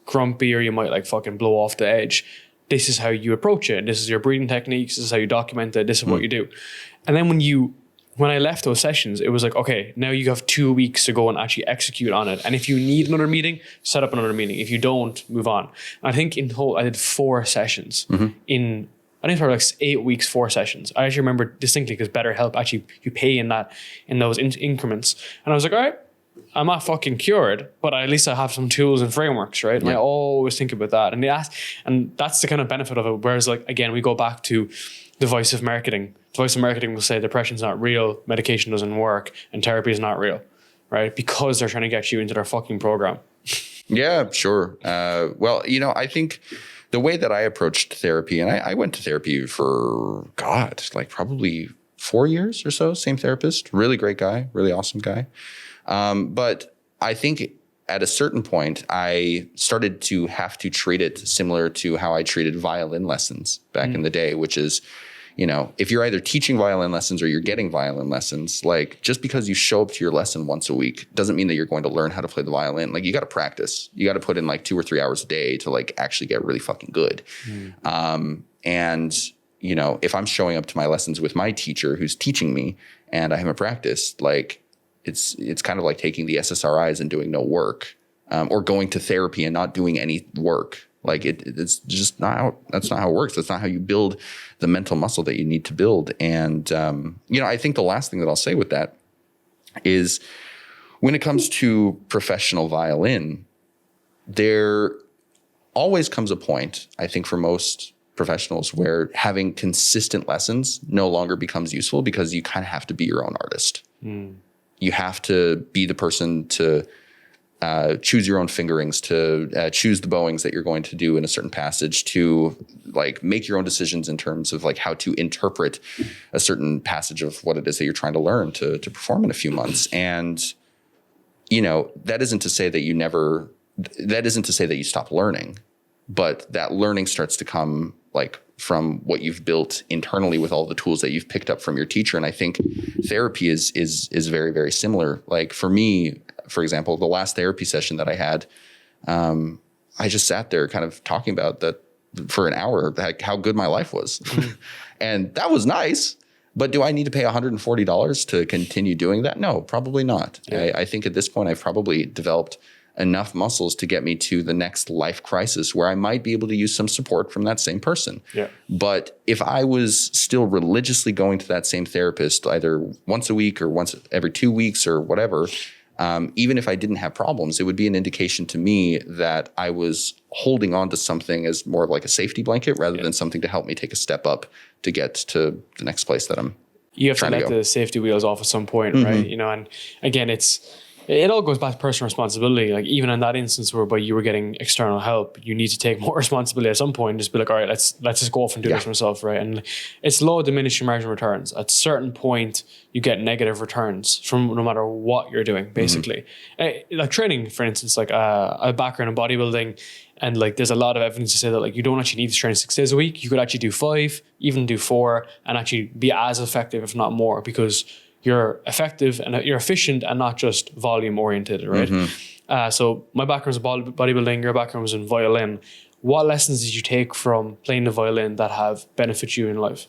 grumpy or you might like fucking blow off the edge, this is how you approach it. This is your breathing techniques. This is how you document it. This is what you do. And then when I left those sessions, it was like, okay, now you have 2 weeks to go and actually execute on it. And if you need another meeting, set up another meeting. If you don't, move on. And I think in total, I did 4 sessions in, I think for like 8 weeks, 4 sessions. I actually remember distinctly because BetterHelp actually, you pay in those increments. And I was like, all right, I'm not fucking cured, but at least I have some tools and frameworks, right? And I always think about that. And that's the kind of benefit of it. Whereas like, again, we go back to the voice of marketing. The voice of marketing will say depression's not real, medication doesn't work, and therapy is not real, right? Because they're trying to get you into their fucking program.
Yeah, sure. Well, I think the way that I approached therapy, and I went to therapy for, like probably 4 years or so, same therapist, really great guy, really awesome guy. But I think at a certain point, I started to have to treat it similar to how I treated violin lessons back in the day, which is, if you're either teaching violin lessons or you're getting violin lessons, like just because you show up to your lesson once a week doesn't mean that you're going to learn how to play the violin. Like you got to practice. You got to put in like 2 or 3 hours a day to like actually get really fucking good. And if I'm showing up to my lessons with my teacher who's teaching me and I haven't practiced, like, it's kind of like taking the SSRIs and doing no work, or going to therapy and not doing any work. Like it's just that's not how it works. That's not how you build the mental muscle that you need to build. And, I think the last thing that I'll say with that is when it comes to professional violin, there always comes a point, I think for most professionals, where having consistent lessons no longer becomes useful because you kind of have to be your own artist. You have to be the person to choose your own fingerings, to choose the bowings that you're going to do in a certain passage, to like make your own decisions in terms of like how to interpret a certain passage of what it is that you're trying to learn to perform in a few months. And, that isn't to say that you stop learning, but that learning starts to come like from what you've built internally with all the tools that you've picked up from your teacher. And I think therapy is very, very similar. Like for me, for example, the last therapy session that I had, I just sat there kind of talking about that for an hour, like how good my life was. And that was nice. But do I need to pay $140 to continue doing that? No, probably not.
Yeah.
I think at this point, I've probably developed enough muscles to get me to the next life crisis where I might be able to use some support from that same person.
Yeah.
But if I was still religiously going to that same therapist either once a week or once every 2 weeks or whatever, even if I didn't have problems, it would be an indication to me that I was holding on to something as more of like a safety blanket rather than something to help me take a step up to get to the next place that I'm
You have to
trying to
let
go.
the safety wheels off at some point, right? You know, and again, it all goes back to personal responsibility. Like even in that instance whereby you were getting external help, you need to take more responsibility at some point and just be like, all right, let's just go off and do this myself, right? And it's low diminishing marginal returns. At a certain point, you get negative returns from no matter what you're doing, basically. Like training, for instance, like a background in bodybuilding, and like there's a lot of evidence to say that like you don't actually need to train 6 days a week. You could actually do 5, even do 4, and actually be as effective, if not more, because you're effective and you're efficient and not just volume oriented, right? So my background was in bodybuilding, your background was in violin. What lessons did you take from playing the violin that have benefited you in life?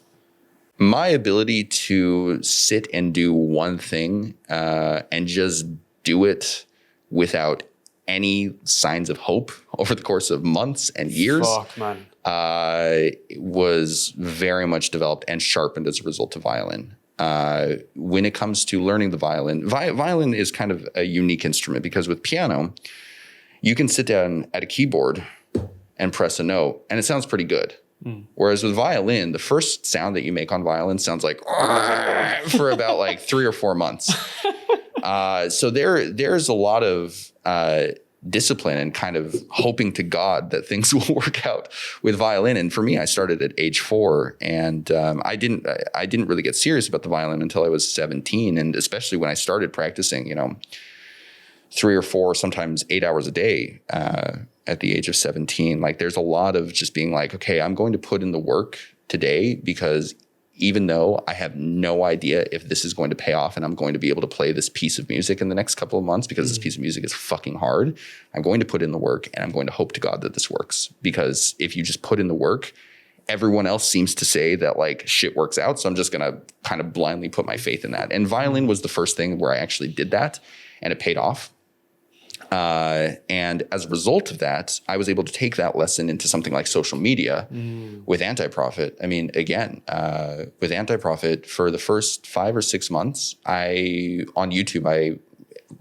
My ability to sit and do one thing and just do it without any signs of hope over the course of months and years
Fuck, man.
was very much developed and sharpened as a result of violin. When it comes to learning the violin, violin is kind of a unique instrument because with piano, you can sit down at a keyboard and press a note and it sounds pretty good. Whereas with violin, the first sound that you make on violin sounds like for about like 3 or 4 months. So there's a lot of discipline and kind of hoping to God that things will work out with violin. And for me, I started at age 4, and I didn't really get serious about the violin until I was 17. And especially when I started practicing, 3 or 4, sometimes 8 hours a day at the age of 17. Like there's a lot of just being like, okay, I'm going to put in the work today because even though I have no idea if this is going to pay off and I'm going to be able to play this piece of music in the next couple of months because this piece of music is fucking hard, I'm going to put in the work and I'm going to hope to God that this works. Because if you just put in the work, everyone else seems to say that like shit works out. So I'm just going to kind of blindly put my faith in that. And violin was the first thing where I actually did that and it paid off. And as a result of that, I was able to take that lesson into something like social media with Anti-Profit. I mean, again, with Anti-Profit for the first 5 or 6 months, on YouTube, I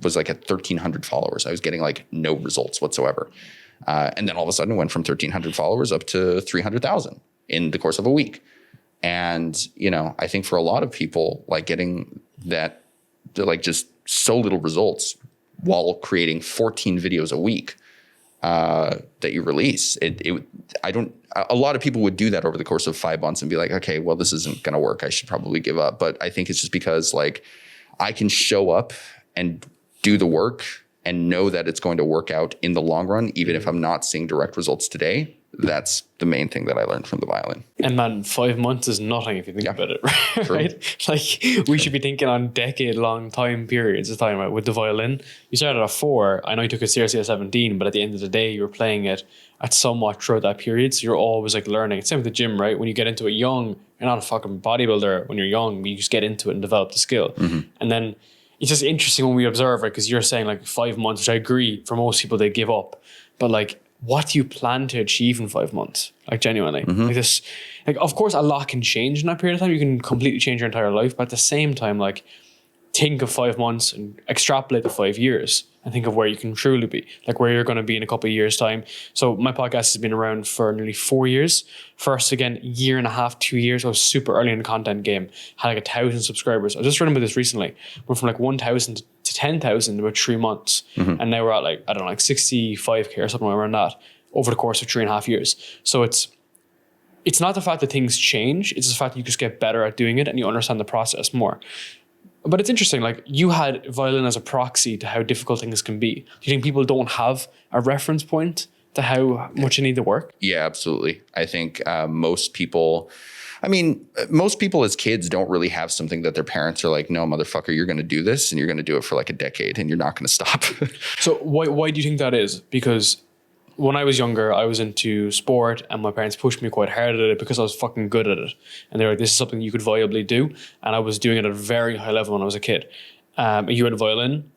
was like at 1,300 followers. I was getting like no results whatsoever. And then all of a sudden it went from 1,300 followers up to 300,000 in the course of a week. And, I think for a lot of people, like getting that, like just so little results while creating 14 videos a week that you release. A lot of people would do that over the course of 5 months and be like, okay, well, this isn't going to work. I should probably give up. But I think it's just because like I can show up and do the work and know that it's going to work out in the long run, even if I'm not seeing direct results today. That's the main thing that I learned from the violin.
And man, 5 months is nothing if you think about it, right? Like we should be thinking on decade-long time periods of time, right? With the violin, you started at 4. I know you took it seriously at 17, but at the end of the day, you were playing it at somewhat throughout that period. So you're always like learning. Same with the gym, right? When you get into it young, you're not a fucking bodybuilder when you're young. You just get into it and develop the skill. And then it's just interesting when we observe, right? Because you're saying like 5 months, which I agree, for most people, they give up. But like, what do you plan to achieve in 5 months? Like genuinely, like this, like of course a lot can change in that period of time. You can completely change your entire life, but at the same time, like think of 5 months and extrapolate to 5 years and think of where you can truly be, like where you're going to be in a couple of years' time. So my podcast has been around for nearly 4 years. First, again, 1.5 years, 2 years. I was super early in the content game, had like 1,000 subscribers. I just remember this recently. Went from like 1,000 to 10,000 in about 3 months. And now we're at like, I don't know, like 65K or something around that over the course of 3.5 years. So it's not the fact that things change. It's the fact that you just get better at doing it and you understand the process more. But it's interesting, like you had violin as a proxy to how difficult things can be. Do you think people don't have a reference point to how much you need to work?
Yeah, absolutely. I think most people as kids don't really have something that their parents are like, no, motherfucker, you're going to do this and you're going to do it for like a decade and you're not going to stop.
So why do you think that is? Because when I was younger, I was into sport and my parents pushed me quite hard at it because I was fucking good at it. And they were like, this is something you could viably do. And I was doing it at a very high level when I was a kid. You had a violin,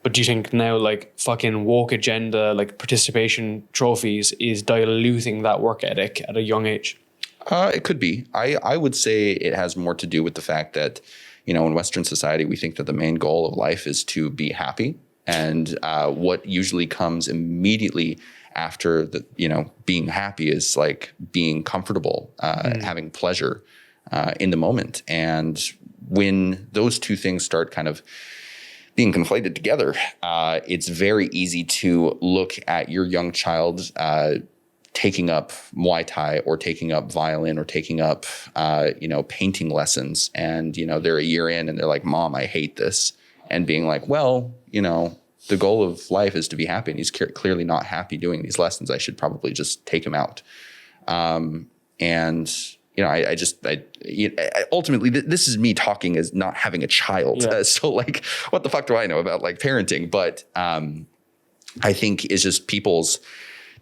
but do you think now like fucking woke agenda, like participation trophies is diluting that work ethic at a young age?
It could be. I would say it has more to do with the fact that, in Western society, we think that the main goal of life is to be happy. And what usually comes immediately after being happy is like being comfortable, having pleasure in the moment. And when those two things start kind of being conflated together, it's very easy to look at your young child taking up Muay Thai or taking up violin or taking up, painting lessons. And, they're a year in and they're like, Mom, I hate this. And being like, well, the goal of life is to be happy. And he's clearly not happy doing these lessons. I should probably just take him out. Ultimately, this is me talking as not having a child.
Yeah.
So like, what the fuck do I know about like parenting? But I think it's just people's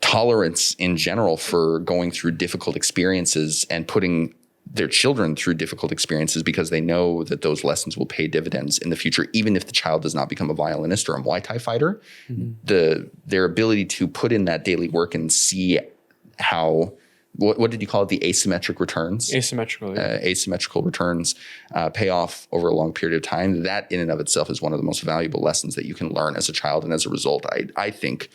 tolerance in general for going through difficult experiences and putting their children through difficult experiences because they know that those lessons will pay dividends in the future, even if the child does not become a violinist or a Muay Thai fighter. Mm-hmm. Their ability to put in that daily work and see how, what did you call it? The asymmetric returns?
Asymmetrical, yeah.
Asymmetrical returns pay off over a long period of time. That in and of itself is one of the most valuable lessons that you can learn as a child. And as a result, I think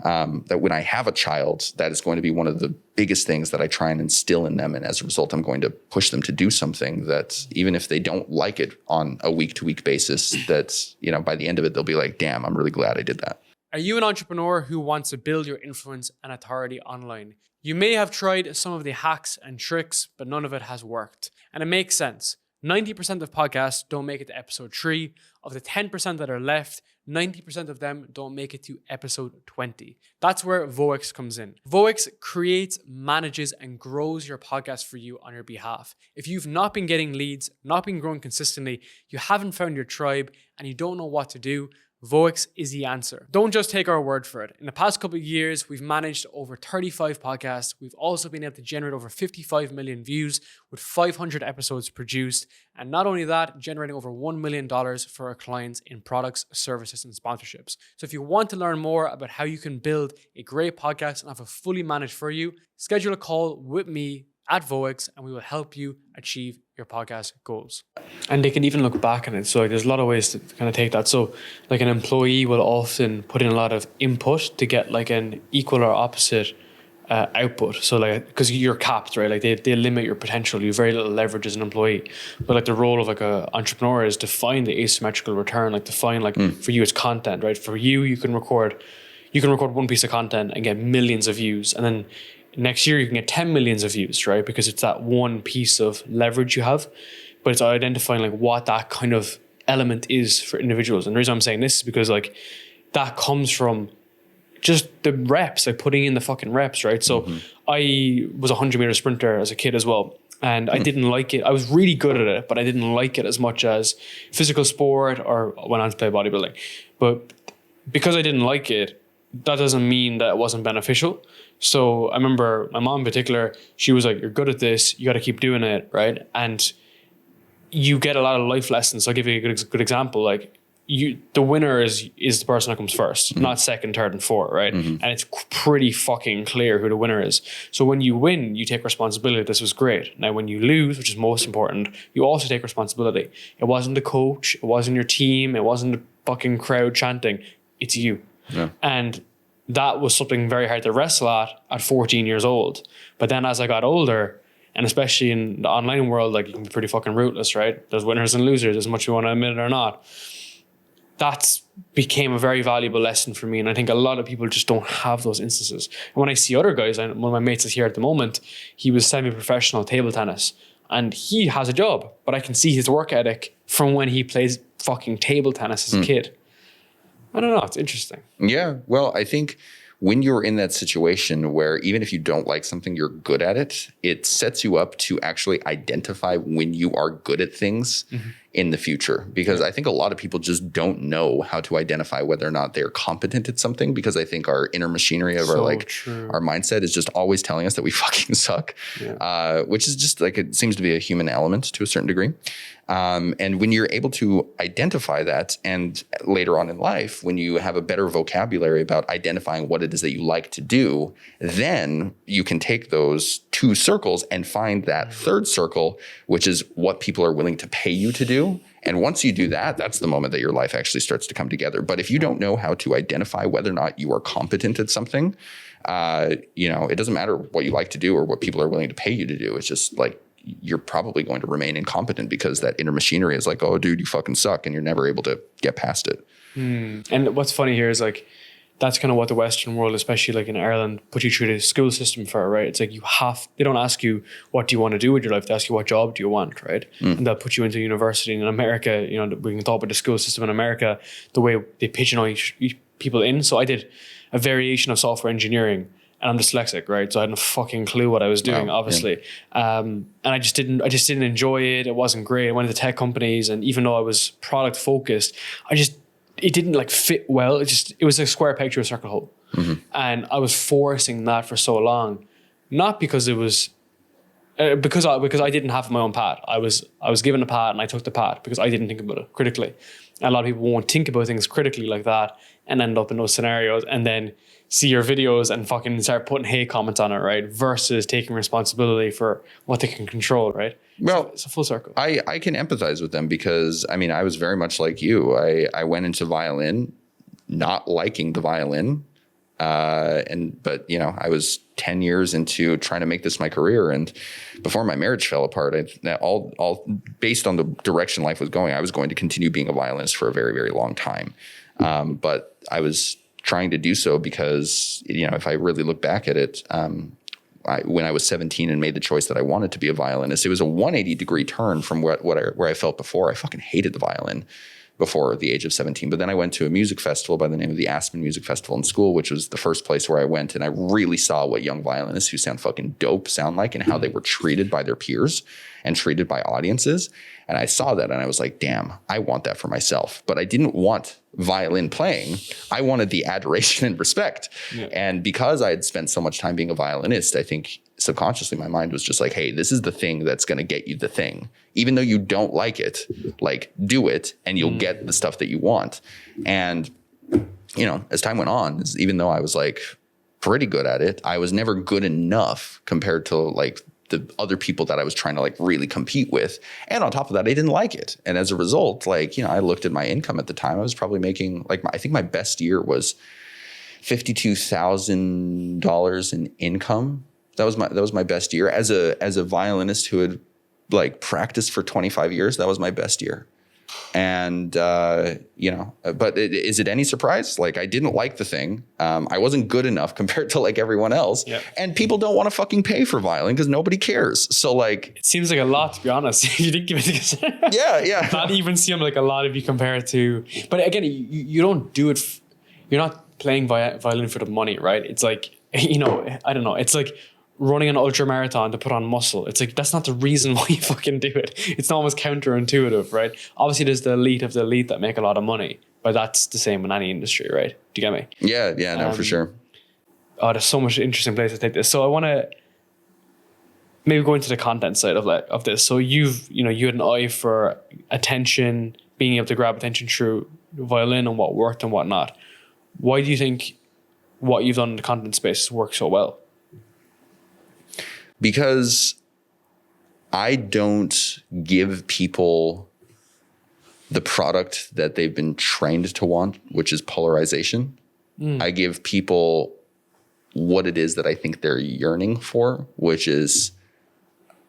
that when I have a child, that is going to be one of the biggest things that I try and instill in them. And as a result, I'm going to push them to do something that even if they don't like it on a week-to-week basis, that, by the end of it, they'll be like, damn, I'm really glad I did that.
Are you an entrepreneur who wants to build your influence and authority online? You may have tried some of the hacks and tricks, but none of it has worked. And it makes sense. 90% of podcasts don't make it to episode 3. Of the 10% that are left, 90% of them don't make it to episode 20. That's where Voix comes in. Voix creates, manages, and grows your podcast for you on your behalf. If you've not been getting leads, not been growing consistently, you haven't found your tribe, and you don't know what to do, Voix is the answer. Don't just take our word for it. In the past couple of years, we've managed over 35 podcasts. We've also been able to generate over 55 million views with 500 episodes produced. And not only that, generating over $1 million for our clients in products, services, and sponsorships. So if you want to learn more about how you can build a great podcast and have it fully managed for you, schedule a call with me at Voix and we will help you achieve your podcast goals. And they can even look back on it. So there's a lot of ways to kind of take that. So like an employee will often put in a lot of input to get like an equal or opposite output. So like, because you're capped, right? Like they limit your potential. You have very little leverage as an employee. But like the role of like an entrepreneur is to find the asymmetrical return, like to find like for you it's content, right? For you can record one piece of content and get millions of views. And then next year you can get 10 millions of views, right? Because it's that one piece of leverage you have. But it's identifying like what that kind of element is for individuals. And the reason I'm saying this is because like that comes from just the reps, like putting in the fucking reps, right? So I was a 100-meter sprinter as a kid as well. And I didn't like it. I was really good at it, but I didn't like it as much as physical sport or went on to play bodybuilding. But because I didn't like it, that doesn't mean that it wasn't beneficial. So I remember my mom in particular, she was like, you're good at this, you got to keep doing it, right? And you get a lot of life lessons. I'll give you a good example. Like the winner is the person that comes first, not second, third, and fourth, right? And it's pretty fucking clear who the winner is. So when you win, you take responsibility. This was great. Now, when you lose, which is most important, you also take responsibility. It wasn't the coach, it wasn't your team, it wasn't the fucking crowd chanting. It's you. Yeah. And that was something very hard to wrestle at 14 years old. But then as I got older, and especially in the online world, like you can be pretty fucking ruthless, right? There's winners and losers, as much as you want to admit it or not. That's became a very valuable lesson for me. And I think a lot of people just don't have those instances. And when I see other guys, and one of my mates is here at the moment, he was semi-professional table tennis and he has a job, but I can see his work ethic from when he plays fucking table tennis as a kid. I don't know. It's interesting. Yeah.
Well, I think when you're in that situation where even if you don't like something, you're good at it, it sets you up to actually identify when you are good at things in the future, because I think a lot of people just don't know how to identify whether or not they're competent at something, because I think our inner machinery of our mindset is just always telling us that we fucking suck, which is just like, it seems to be a human element to a certain degree. And when you're able to identify that, and later on in life, when you have a better vocabulary about identifying what it is that you like to do, then you can take those two circles and find that third circle, which is what people are willing to pay you to do. And once you do that, that's the moment that your life actually starts to come together. But if you don't know how to identify whether or not you are competent at something, it doesn't matter what you like to do or what people are willing to pay you to do. It's just like, you're probably going to remain incompetent, because that inner machinery is like, oh, dude, you fucking suck. And you're never able to get past it.
And what's funny here is like, that's kind of what the Western world, especially like in Ireland, put you through the school system for, right? It's like they don't ask you, what do you want to do with your life? They ask you, what job do you want, right? And they'll put you into university. And in America, we can talk about the school system in America, the way they pigeonhole people in. So I did a variation of software engineering, and I'm dyslexic, right? So I had no fucking clue what I was doing, obviously. And I just didn't enjoy it. It wasn't great. I went into tech companies, and even though I was product focused, it didn't like fit well. It was a square peg to a circle hole. And I was forcing that for so long, not because it was, because I didn't have my own path. I was given a path and I took the path because I didn't think about it critically. And a lot of people won't think about things critically like that and end up in those scenarios, and then see your videos and fucking start putting hate comments on it, right? Versus taking responsibility for what they can control, right?
Well,
so it's a full circle.
I can empathize with them, because I mean, I was very much like you. I went into violin not liking the violin. But I was 10 years into trying to make this my career. And before my marriage fell apart, all based on the direction life was going, I was going to continue being a violinist for a very, very long time. But I was trying to do so because, if I really look back at it, when I was 17 and made the choice that I wanted to be a violinist, it was a 180-degree turn from where I felt before. I fucking hated the violin before the age of 17. But then I went to a music festival by the name of the Aspen Music Festival in school, which was the first place where I went. And I really saw what young violinists who sound fucking dope sound like, and how they were treated by their peers and treated by audiences. And I saw that and I was like, damn, I want that for myself. But I didn't want violin playing. I wanted the adoration and respect. Yeah. And because I had spent so much time being a violinist, I think subconsciously my mind was just like, hey, this is the thing that's going to get you the thing. Even though you don't like it, like, do it and you'll get the stuff that you want. And, as time went on, even though I was like pretty good at it, I was never good enough compared to like the other people that I was trying to like really compete with. And on top of that, I didn't like it. And as a result, like, I looked at my income at the time. I was probably making I think my best year was $52,000 in income. That was my best year as a violinist who had like practiced for 25 years. That was my best year. And, but is it any surprise? Like, I didn't like the thing. I wasn't good enough compared to like everyone else. Yep. And people don't want to fucking pay for violin because nobody cares. So like,
it seems like a lot, to be honest. You didn't give it to
Yeah.
Not even seem like a lot if you compare it to, but again, you don't do it. You're not playing violin for the money, right? It's like, I don't know. It's like running an ultra marathon to put on muscle. It's like, that's not the reason why you fucking do it. It's almost counterintuitive, right? Obviously there's the elite of the elite that make a lot of money, but that's the same in any industry, right? Do you get me?
Yeah, no, for sure.
Oh, there's so much interesting place to take this. So I want to maybe go into the content side of this. So you had an eye for attention, being able to grab attention through violin and what worked and what not. Why do you think what you've done in the content space works so well?
Because I don't give people the product that they've been trained to want, which is polarization. I give people what it is that I think they're yearning for, which is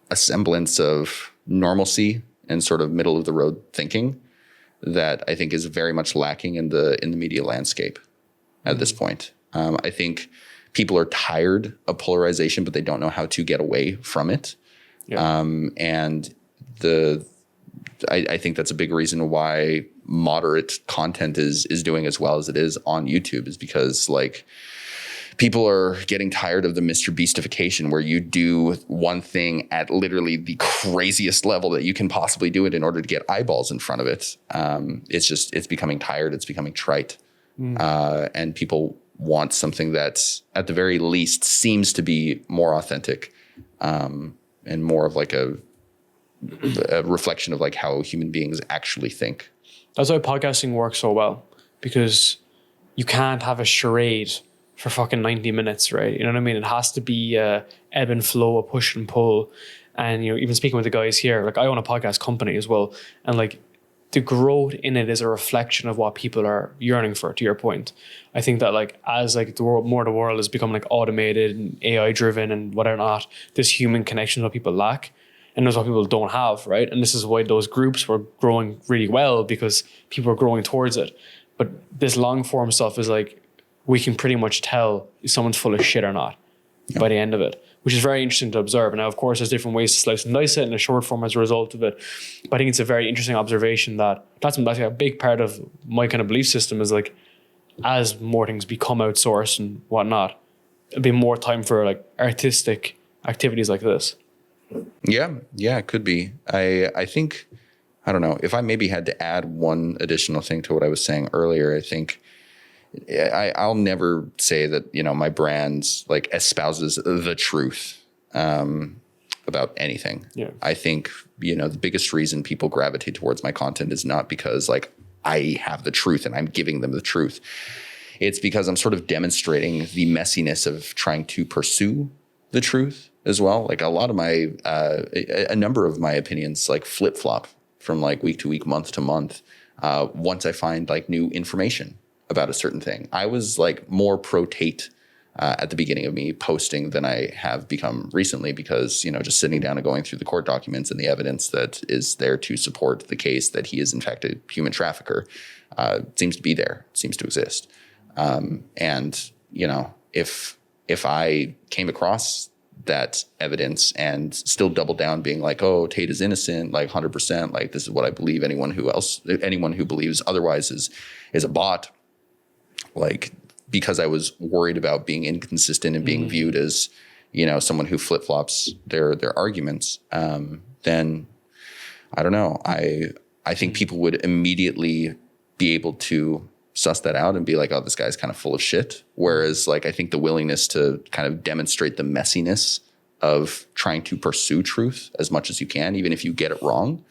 a semblance of normalcy and sort of middle of the road thinking that I think is very much lacking in the media landscape at this point. I think people are tired of polarization, but they don't know how to get away from it. Yeah. And I think that's a big reason why moderate content is doing as well as it is on YouTube, is because like people are getting tired of the Mr. Beastification where you do one thing at literally the craziest level that you can possibly do it in order to get eyeballs in front of it. It's becoming tired. It's becoming trite. And people want something that at the very least seems to be more authentic, and more of like a reflection of like how human beings actually think.
That's why podcasting works so well, because you can't have a charade for fucking 90 minutes, right? You know what I mean? It has to be a ebb and flow, a push and pull. And, even speaking with the guys here, like I own a podcast company as well. And like the growth in it is a reflection of what people are yearning for, to your point. I think that like as like the world has become like automated and AI driven and whatever not, this human connection is what people lack. And that's what people don't have, right? And this is why those groups were growing really well, because people are growing towards it. But this long form stuff is like, we can pretty much tell if someone's full of shit or not by the end of it, which is very interesting to observe. And now, of course, there's different ways to slice and dice it in a short form as a result of it. But I think it's a very interesting observation that's a big part of my kind of belief system is like, as more things become outsourced and whatnot, it'll be more time for like artistic activities like this.
Yeah, it could be. I think, I don't know, if I maybe had to add one additional thing to what I was saying earlier, I think I'll never say that, my brand like espouses the truth about anything. Yeah. I think, the biggest reason people gravitate towards my content is not because like I have the truth and I'm giving them the truth. It's because I'm sort of demonstrating the messiness of trying to pursue the truth as well. Like a lot of my, a number of my opinions like flip-flop from like week to week, month to month. Once I find like new information about a certain thing. I was like more pro Tate at the beginning of me posting than I have become recently, because, just sitting down and going through the court documents and the evidence that is there to support the case that he is in fact a human trafficker seems to be there, seems to exist. And, if I came across that evidence and still double down being like, oh, Tate is innocent, like 100%, like this is what I believe, anyone who believes otherwise is a bot, like, because I was worried about being inconsistent and being viewed as, someone who flip-flops their arguments, then I don't know. I think people would immediately be able to suss that out and be like, oh, this guy's kind of full of shit. Whereas like, I think the willingness to kind of demonstrate the messiness of trying to pursue truth as much as you can, even if you get it wrong.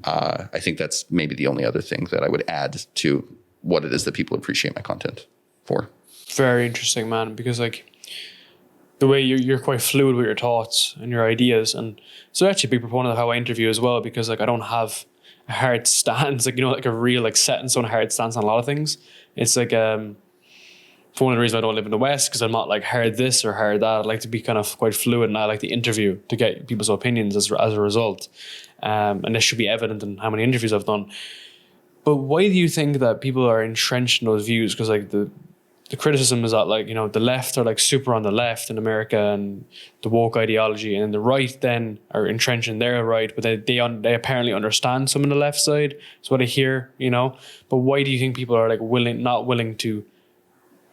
I think that's maybe the only other thing that I would add to what it is that people appreciate my content for.
Very interesting, man, because like the way you're quite fluid with your thoughts and your ideas. And so actually a big proponent of how I interview as well, because like I don't have a hard stance, like, like a real like set in stone hard stance on a lot of things. It's like for one of the reasons I don't live in the West, because I'm not like hard this or hard that. I like to be kind of quite fluid, and I like the interview to get people's opinions as a result. And this should be evident in how many interviews I've done. But why do you think that people are entrenched in those views? Because like the criticism is that like, the left are like super on the left in America and the woke ideology, and the right then are entrenched in their right, but they apparently understand some of the left side. That's what I hear, But why do you think people are like not willing to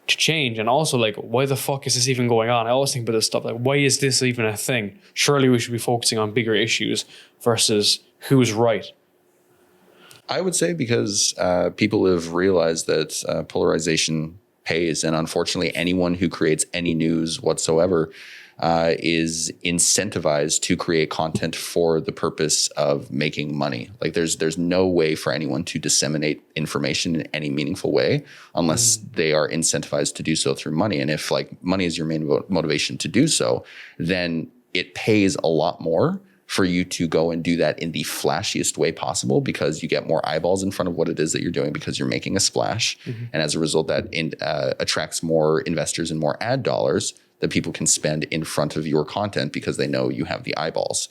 change? And also like, why the fuck is this even going on? I always think about this stuff like, why is this even a thing? Surely we should be focusing on bigger issues versus who's right.
I would say because people have realized that polarization pays, and unfortunately anyone who creates any news whatsoever is incentivized to create content for the purpose of making money. Like there's no way for anyone to disseminate information in any meaningful way unless they are incentivized to do so through money. And if like money is your main motivation to do so, then it pays a lot more for you to go and do that in the flashiest way possible, because you get more eyeballs in front of what it is that you're doing because you're making a splash. And as a result, that attracts more investors and more ad dollars that people can spend in front of your content because they know you have the eyeballs.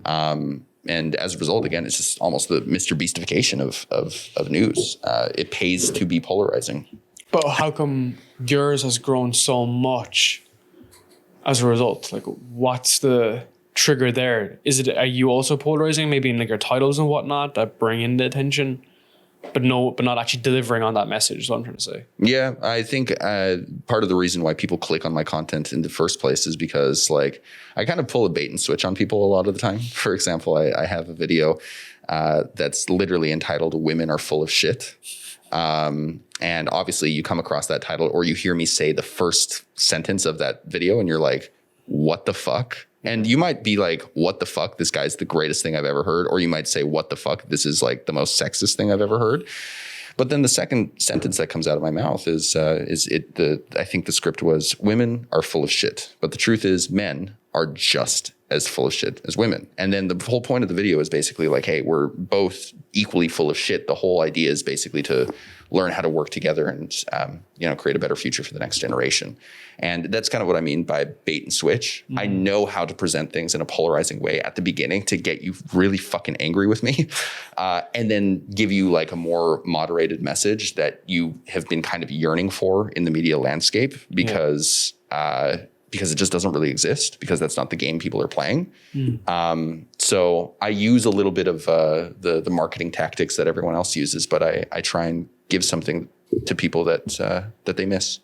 And as a result, again, it's just almost the Mr. Beastification of news. It pays to be polarizing.
But how come yours has grown so much as a result? Like, what's the trigger there? Are you also polarizing maybe in like your titles and whatnot that bring in the attention? but not actually delivering on that message is what I'm trying to say.
Yeah, I think part of the reason why people click on my content in the first place is because like I kind of pull a bait and switch on people a lot of the time. For example, I have a video that's literally entitled "Women Are Full of Shit." And obviously you come across that title or you hear me say the first sentence of that video and you're like, what the fuck? And you might be like, what the fuck? This guy's the greatest thing I've ever heard. Or you might say, what the fuck? This is like the most sexist thing I've ever heard. But then the second sentence that comes out of my mouth I think the script was, women are full of shit. But the truth is men are just as full of shit as women. And then the whole point of the video is basically like, hey, we're both equally full of shit. The whole idea is basically to learn how to work together and, create a better future for the next generation. And that's kind of what I mean by bait and switch. Mm-hmm. I know how to present things in a polarizing way at the beginning to get you really fucking angry with me. And then give you like a more moderated message that you have been kind of yearning for in the media landscape because it just doesn't really exist, because that's not the game people are playing. So I use a little bit of the marketing tactics that everyone else uses, but I try and give something to people that they miss.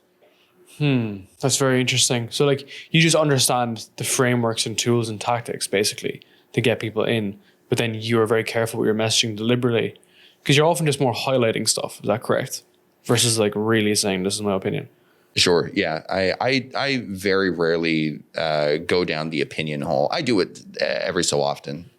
That's very interesting. So like you just understand the frameworks and tools and tactics basically to get people in, but then you are very careful with your messaging deliberately, because you're often just more highlighting stuff. Is that correct? Versus like really saying, this is my opinion.
Sure. Yeah. I very rarely go down the opinion hole. I do it every so often.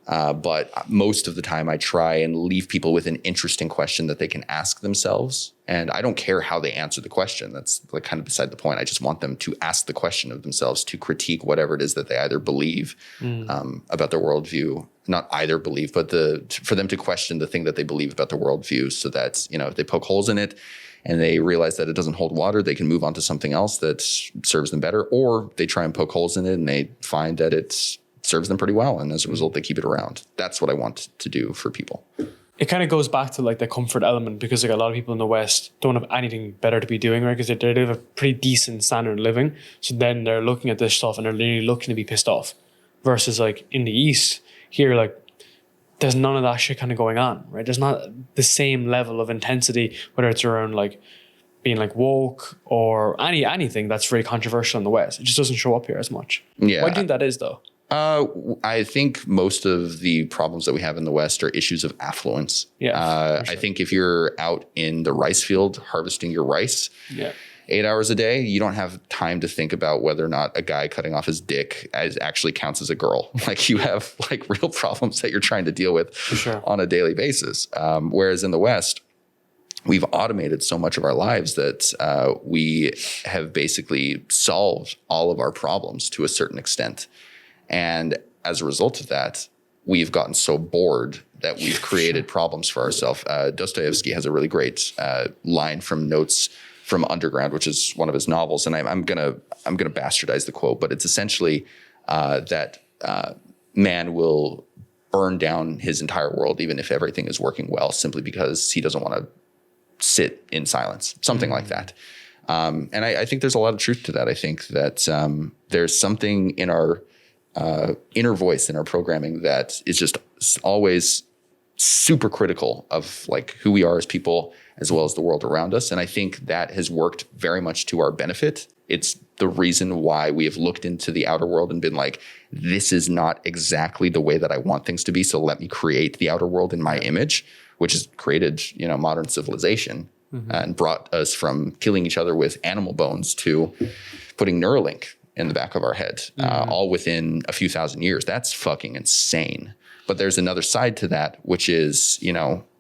But most of the time I try and leave people with an interesting question that they can ask themselves. And I don't care how they answer the question. That's like kind of beside the point. I just want them to ask the question of themselves, to critique whatever it is that they either believe about their worldview. Not either believe, but for them to question the thing that they believe about their worldview, so that, if they poke holes in it and they realize that it doesn't hold water, they can move on to something else that serves them better, or they try and poke holes in it and they find that it serves them pretty well, and as a result, they keep it around. That's what I want to do for people.
It kind of goes back to like the comfort element, because like a lot of people in the West don't have anything better to be doing, right? Because they live a pretty decent standard of living. So then they're looking at this stuff and they're literally looking to be pissed off. Versus like in the East, here, like there's none of that shit kind of going on, right? There's not the same level of intensity, whether it's around like being like woke or anything that's very controversial in the West. It just doesn't show up here as much.
Yeah.
Why do you think that is though?
I think most of the problems that we have in the West are issues of affluence.
Yeah, sure.
I think if you're out in the rice field harvesting your rice 8 hours a day, you don't have time to think about whether or not a guy cutting off his dick actually counts as a girl. Like you have like real problems that you're trying to deal with on a daily basis. Whereas in the West, we've automated so much of our lives that we have basically solved all of our problems to a certain extent. And as a result of that, we've gotten so bored that we've created problems for ourselves. Dostoevsky has a really great line from Notes from Underground, which is one of his novels. And I'm gonna bastardize the quote, but it's essentially that man will burn down his entire world, even if everything is working well, simply because he doesn't want to sit in silence, something like that. And I think there's a lot of truth to that. I think that there's something in our inner voice in our programming that is just always super critical of like who we are as people, as well as the world around us. And I think that has worked very much to our benefit. It's the reason why we have looked into the outer world and been like, this is not exactly the way that I want things to be. So let me create the outer world in my image, which has created, modern civilization and brought us from killing each other with animal bones to putting Neuralink in the back of our head, all within a few thousand years. That's fucking insane. But there's another side to that, which is,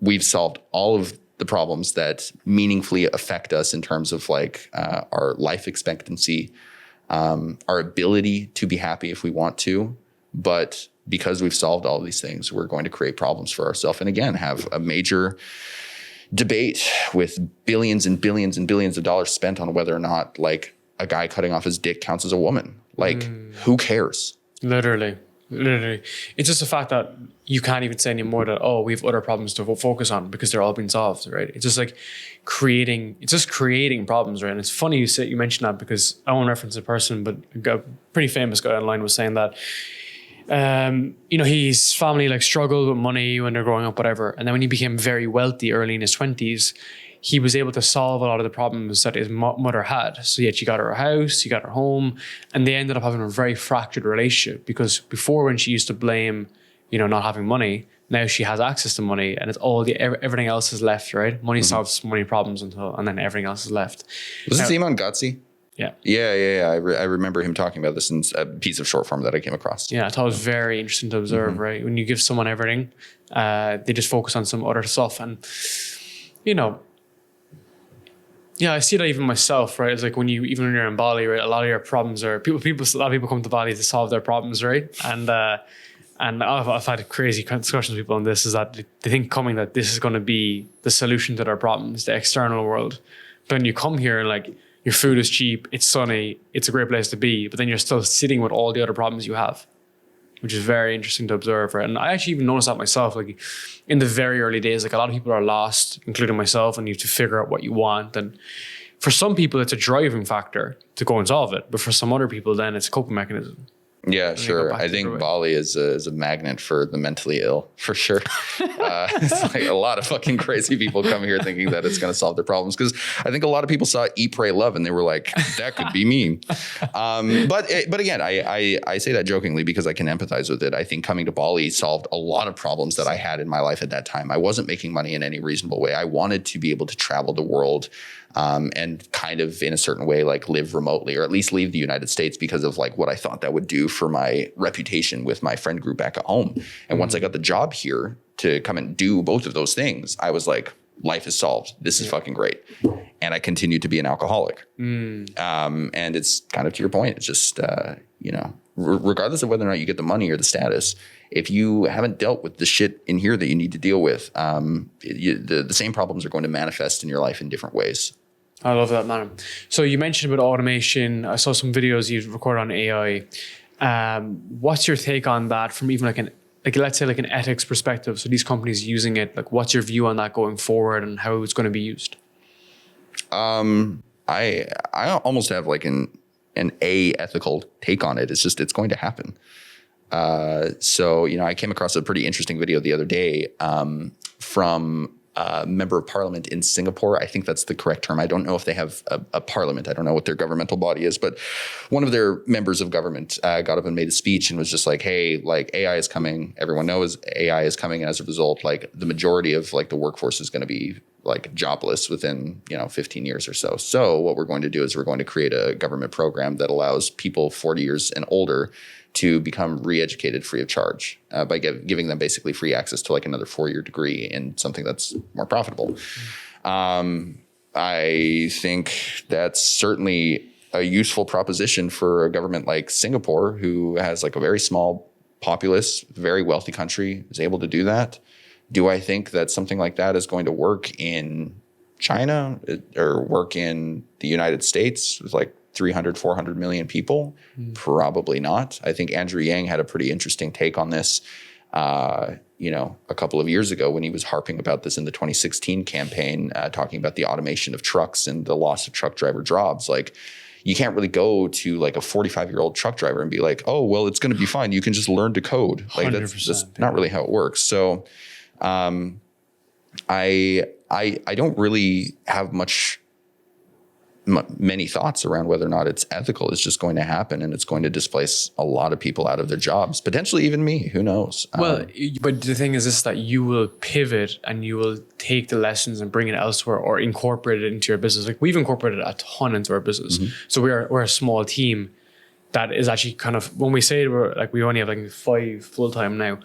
we've solved all of the problems that meaningfully affect us in terms of like our life expectancy, our ability to be happy if we want to. But because we've solved all of these things, we're going to create problems for ourselves. And again, have a major debate with billions and billions and billions of dollars spent on whether or not like a guy cutting off his dick counts as a woman. Like, who cares?
Literally. It's just the fact that you can't even say anymore that, we have other problems to focus on because they're all being solved, right? It's just like creating problems, right? And it's funny you mentioned that, because I won't reference the person, but a pretty famous guy online was saying that his family like struggled with money when they're growing up, whatever. And then when he became very wealthy early in his 20s, he was able to solve a lot of the problems that his mother had. So yet she got her a house, she got her home, and they ended up having a very fractured relationship, because before, when she used to blame, not having money, now she has access to money, and it's everything else is left, right? Money solves money problems and then everything else is left.
Was this him on Gutsy?
Yeah.
Yeah. I remember him talking about this in a piece of short form that I came across.
Yeah, I thought it was very interesting to observe, right? When you give someone everything, they just focus on some other stuff. And, I see that even myself, right? It's like even when you're in Bali, right? A lot of your problems are, a lot of people come to Bali to solve their problems, right? And I've had crazy discussions with people on this, is that they think coming that this is going to be the solution to their problems, the external world. But when you come here and like, your food is cheap, it's sunny, it's a great place to be, but then you're still sitting with all the other problems you have, which is very interesting to observe, right? And I actually even noticed that myself, like in the very early days, like a lot of people are lost, including myself, and you have to figure out what you want. And for some people, it's a driving factor to go and solve it. But for some other people, then it's a coping mechanism.
Yeah, sure. I think Bali is a magnet for the mentally ill, for sure. It's like a lot of fucking crazy people come here thinking that it's going to solve their problems, because I think a lot of people saw Eat, Pray, Love, and they were like, that could be me. But again, I say that jokingly because I can empathize with it. I think coming to Bali solved a lot of problems that I had in my life at that time. I wasn't making money in any reasonable way. I wanted to be able to travel the world, and kind of in a certain way, like live remotely, or at least leave the United States, because of like what I thought that would do for my reputation with my friend group back at home. And once I got the job here to come and do both of those things, I was like, life is solved. This is fucking great. And I continued to be an alcoholic. And it's kind of to your point. It's just, regardless of whether or not you get the money or the status, if you haven't dealt with the shit in here that you need to deal with, the same problems are going to manifest in your life in different ways.
I love that, man. So you mentioned about automation. I saw some videos you recorded on AI. What's your take on that from even let's say an ethics perspective? So these companies using it, like what's your view on that going forward and how it's going to be used?
I almost have like an ethical take on it. It's going to happen. So I came across a pretty interesting video the other day from a member of parliament in Singapore. I think that's the correct term. I don't know if they have a parliament. I don't know what their governmental body is, but one of their members of government got up and made a speech and was just like, hey, like AI is coming. Everyone knows AI is coming. And as a result, like the majority of like the workforce is going to be like jobless within, 15 years or so. So what we're going to do is we're going to create a government program that allows people 40 years and older to become re-educated free of charge by giving them basically free access to like another 4-year degree in something that's more profitable. I think that's certainly a useful proposition for a government like Singapore, who has like a very small populace, very wealthy country, is able to do that. Do I think that something like that is going to work in China or work in the United States with like 300, 400 million people? Probably not. I think Andrew Yang had a pretty interesting take on this, a couple of years ago when he was harping about this in the 2016 campaign, talking about the automation of trucks and the loss of truck driver jobs. Like, you can't really go to like a 45-year-old truck driver and be like, oh, well, it's going to be fine. You can just learn to code. Like that's not really how it works. So I don't really have many thoughts around whether or not it's ethical. It's just going to happen, and it's going to displace a lot of people out of their jobs, potentially even me. Who knows?
Well, but the thing is that you will pivot and you will take the lessons and bring it elsewhere or incorporate it into your business. Like we've incorporated a ton into our business. So we're a small team that is actually kind of, when we say we only have like 5 full-time now,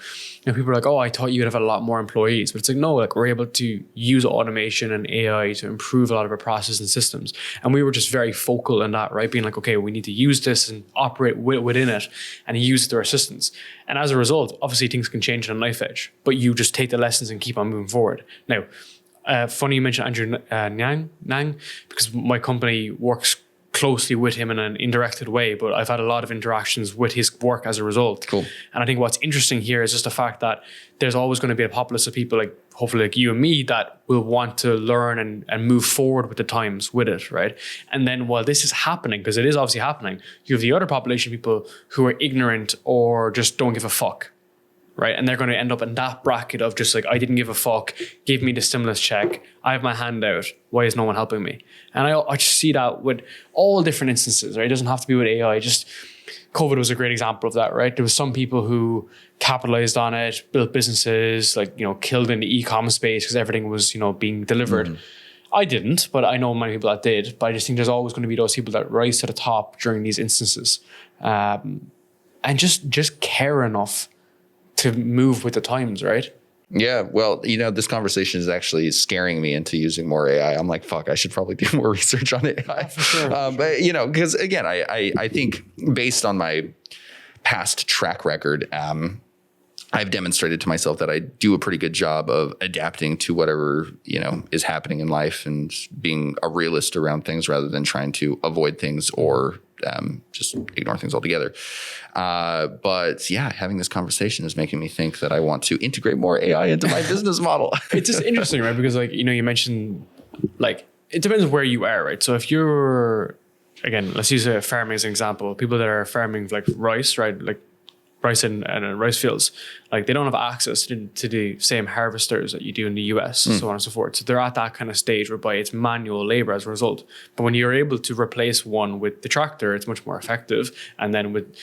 people are like, oh, I thought you'd have a lot more employees. But it's like, no, like we're able to use automation and AI to improve a lot of our processes and systems. And we were just very focal in that, right? Being like, okay, we need to use this and operate within it and use it to our assistants. And as a result, obviously things can change on a knife edge, but you just take the lessons and keep on moving forward. Now, funny you mentioned Andrew Yang, because my company works closely with him in an indirected way, but I've had a lot of interactions with his work as a result.
Cool.
And I think what's interesting here is just the fact that there's always going to be a populace of people like, hopefully like you and me, that will want to learn and move forward with the times with it, right? And then while this is happening, because it is obviously happening, you have the other population of people who are ignorant or just don't give a fuck, right? And they're going to end up in that bracket of just like, I didn't give a fuck, give me the stimulus check, I have my hand out, why is no one helping me? And I just see that with all different instances, right? It doesn't have to be with AI, just COVID was a great example of that, right? There was some people who capitalized on it, built businesses, like, killed in the e-com space because everything was, being delivered. Mm-hmm. I didn't, but I know many people that did. But I just think there's always going to be those people that rise to the top during these instances, and just care enough to move with the times, right?
Yeah, well, this conversation is actually scaring me into using more AI. I'm like, fuck, I should probably do more research on AI.
Yeah, for sure.
But, because again, I think based on my past track record, I've demonstrated to myself that I do a pretty good job of adapting to whatever, is happening in life and being a realist around things rather than trying to avoid things or just ignore things altogether. But yeah, having this conversation is making me think that I want to integrate more AI into my business model.
It's just interesting, right? Because you mentioned like, it depends on where you are, right? So if you're, again, let's use a farming as an example, people that are farming like rice, right? Like rice and rice fields, like they don't have access to the same harvesters that you do in the US, so on and so forth. So they're at that kind of stage whereby it's manual labor as a result. But when you're able to replace one with the tractor, it's much more effective. And then with,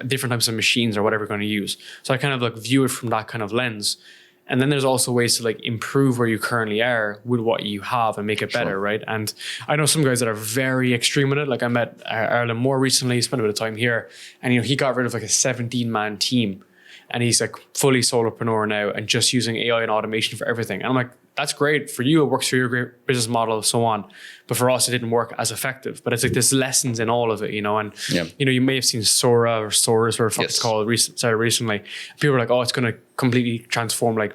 different types of machines or whatever you're going to use. So I kind of like view it from that kind of lens. And then there's also ways to like improve where you currently are with what you have and make it better, right? And I know some guys that are very extreme in it. Like I met Ireland more recently, spent a bit of time here, and he got rid of like a 17-man team, and he's like fully solopreneur now and just using AI and automation for everything. And I'm like, that's great for you. It works for your great business model, so on. But for us, it didn't work as effective. But it's like there's lessons in all of it, and you may have seen Sora or Soros, or it's called recently. People are like, oh, it's going to completely transform like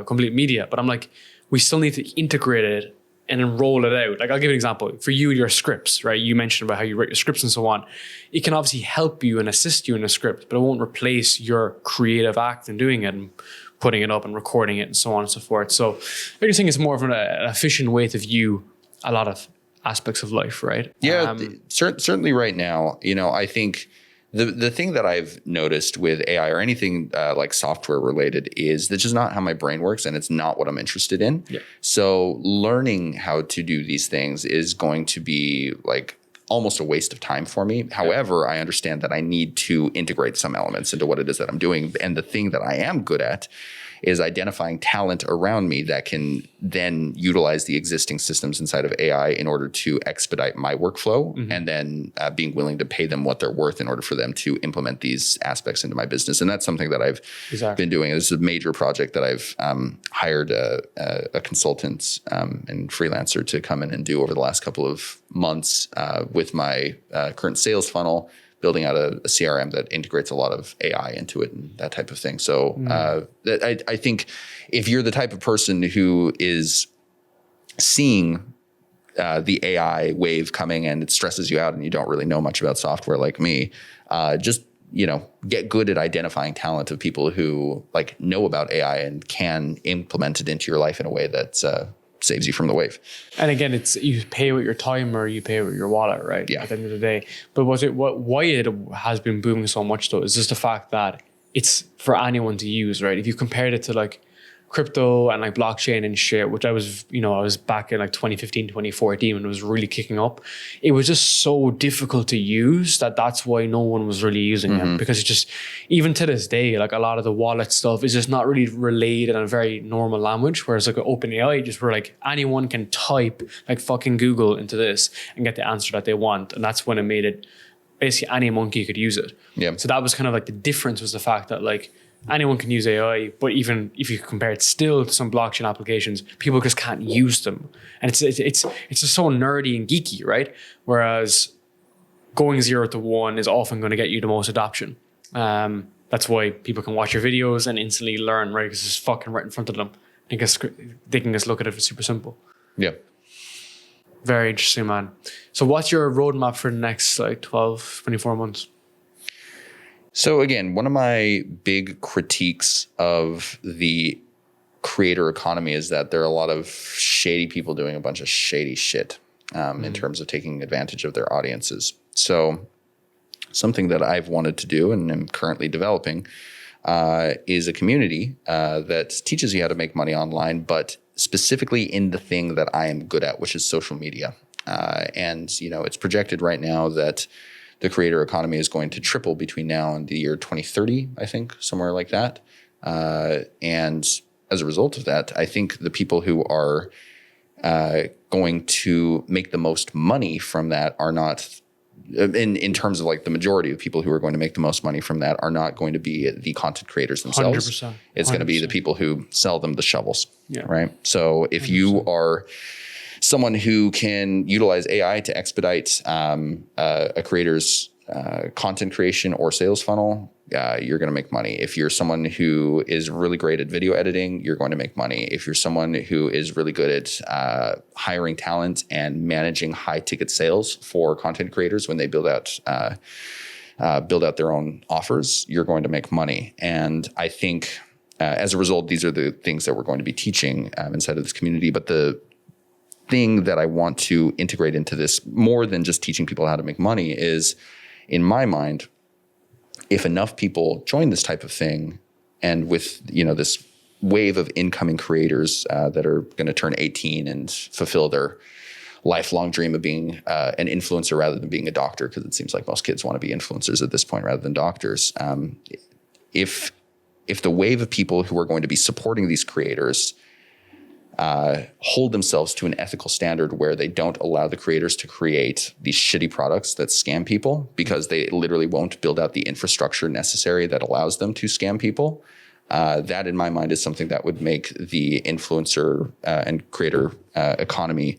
complete media. But I'm like, we still need to integrate it and then roll it out. Like I'll give you an example. For you, your scripts, right? You mentioned about how you write your scripts and so on. It can obviously help you and assist you in a script, but it won't replace your creative act in doing it and putting it up and recording it and so on and so forth. So I just think it's more of an efficient way to view a lot of aspects of life, right?
Yeah, certainly right now, I think the thing that I've noticed with AI or anything like software related is that's just not how my brain works, and it's not what I'm interested in. Yeah. So learning how to do these things is going to be like almost a waste of time for me. However, I understand that I need to integrate some elements into what it is that I'm doing. And the thing that I am good at is identifying talent around me that can then utilize the existing systems inside of AI in order to expedite my workflow, and then being willing to pay them what they're worth in order for them to implement these aspects into my business. And that's something that I've been doing. This is a major project that I've hired a consultant and freelancer to come in and do over the last couple of months with my current sales funnel, building out a CRM that integrates a lot of AI into it and that type of thing. So I think if you're the type of person who is seeing the AI wave coming and it stresses you out and you don't really know much about software like me, just get good at identifying talent of people who like know about AI and can implement it into your life in a way that saves you from the wave.
And again, it's you pay with your time or you pay with your wallet, right?
Yeah.
At the end of the day. But why it has been booming so much though is just the fact that it's for anyone to use, right? If you compared it to like crypto and like blockchain and shit, which I was back in like 2015, 2014 when it was really kicking up. It was just so difficult to use that's why no one was really using it, because it's just, even to this day, like a lot of the wallet stuff is just not really relayed in a very normal language. Whereas like OpenAI, just where like anyone can type like fucking Google into this and get the answer that they want. And that's when it made it basically any monkey could use it. Yeah. So that was kind of like the difference, was the fact that like anyone can use AI, but even if you compare it still to some blockchain applications, people just can't use them. And it's just so nerdy and geeky, right? Whereas going 0 to 1 is often going to get you the most adoption. That's why people can watch your videos and instantly learn, right? Because it's fucking right in front of them. They can just look at it, it's super simple.
Yeah.
Very interesting, man. So what's your roadmap for the next like 12, 24 months?
So again, one of my big critiques of the creator economy is that there are a lot of shady people doing a bunch of shady shit in terms of taking advantage of their audiences. So something that I've wanted to do and am currently developing is a community that teaches you how to make money online, but specifically in the thing that I am good at, which is social media. And it's projected right now that the creator economy is going to triple between now and the year 2030, I think, somewhere like that. And as a result of that, I think the people who are going to make the most money from that are not, in terms of like the majority of people who are going to make the most money from that are not going to be the content creators themselves.
100%.
It's going to be the people who sell them the shovels,
Yeah.
right? So if 100%. You are someone who can utilize AI to expedite a creator's content creation or sales funnel, you're going to make money. If you're someone who is really great at video editing, you're going to make money. If you're someone who is really good at hiring talent and managing high ticket sales for content creators when they build out their own offers, you're going to make money. And I think as a result, these are the things that we're going to be teaching inside of this community. But the thing that I want to integrate into this more than just teaching people how to make money is, in my mind, if enough people join this type of thing, and with this wave of incoming creators that are going to turn 18 and fulfill their lifelong dream of being an influencer rather than being a doctor, because it seems like most kids want to be influencers at this point rather than doctors. If the wave of people who are going to be supporting these creators hold themselves to an ethical standard where they don't allow the creators to create these shitty products that scam people because they literally won't build out the infrastructure necessary that allows them to scam people, that in my mind is something that would make the influencer and creator economy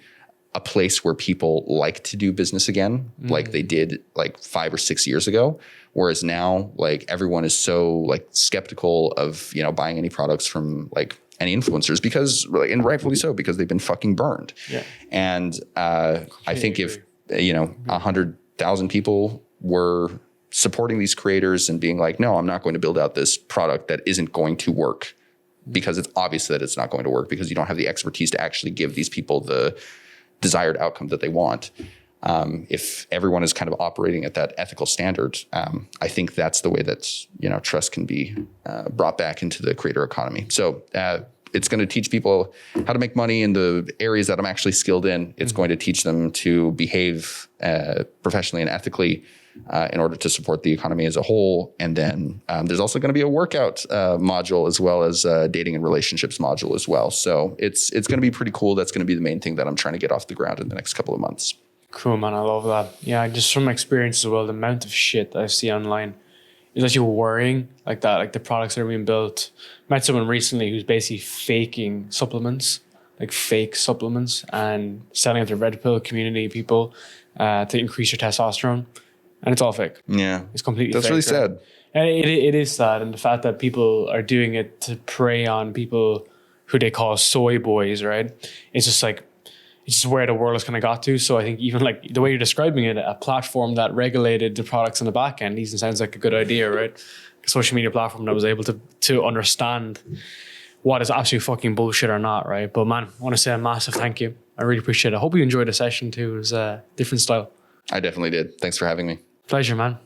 a place where people like to do business again, like they did like 5 or 6 years ago. Whereas now, like everyone is so like skeptical of, buying any products from like any influencers because, and rightfully so, because they've been fucking burned. Yeah. And I think if 100,000 people were supporting these creators and being like, no, I'm not going to build out this product that isn't going to work, because it's obvious that it's not going to work because you don't have the expertise to actually give these people the desired outcome that they want. If everyone is kind of operating at that ethical standard, I think that's the way that trust can be brought back into the creator economy. So it's going to teach people how to make money in the areas that I'm actually skilled in. It's going to teach them to behave professionally and ethically in order to support the economy as a whole. And then there's also going to be a workout module as well as a dating and relationships module as well. So it's going to be pretty cool. That's going to be the main thing that I'm trying to get off the ground in the next couple of months.
Cool, man. I love that. Yeah, just from experience as well, the amount of shit I see online is actually worrying, like that, like the products that are being built. Met someone recently who's basically faking supplements, like fake supplements, and selling it to red pill community people to increase your testosterone. And it's all fake.
Yeah.
It's completely
That's
fake.
That's really
right?
sad.
And it is sad. And the fact that people are doing it to prey on people who they call soy boys, right? It's just like, it's just where the world has kind of got to. So I think even like the way you're describing it, a platform that regulated the products on the back end even sounds like a good idea, right? A social media platform that was able to understand what is absolute fucking bullshit or not, right? But man, I want to say a massive thank you. I really appreciate it. I hope you enjoyed the session too. It was a different style.
I definitely did. Thanks for having me.
Pleasure, man.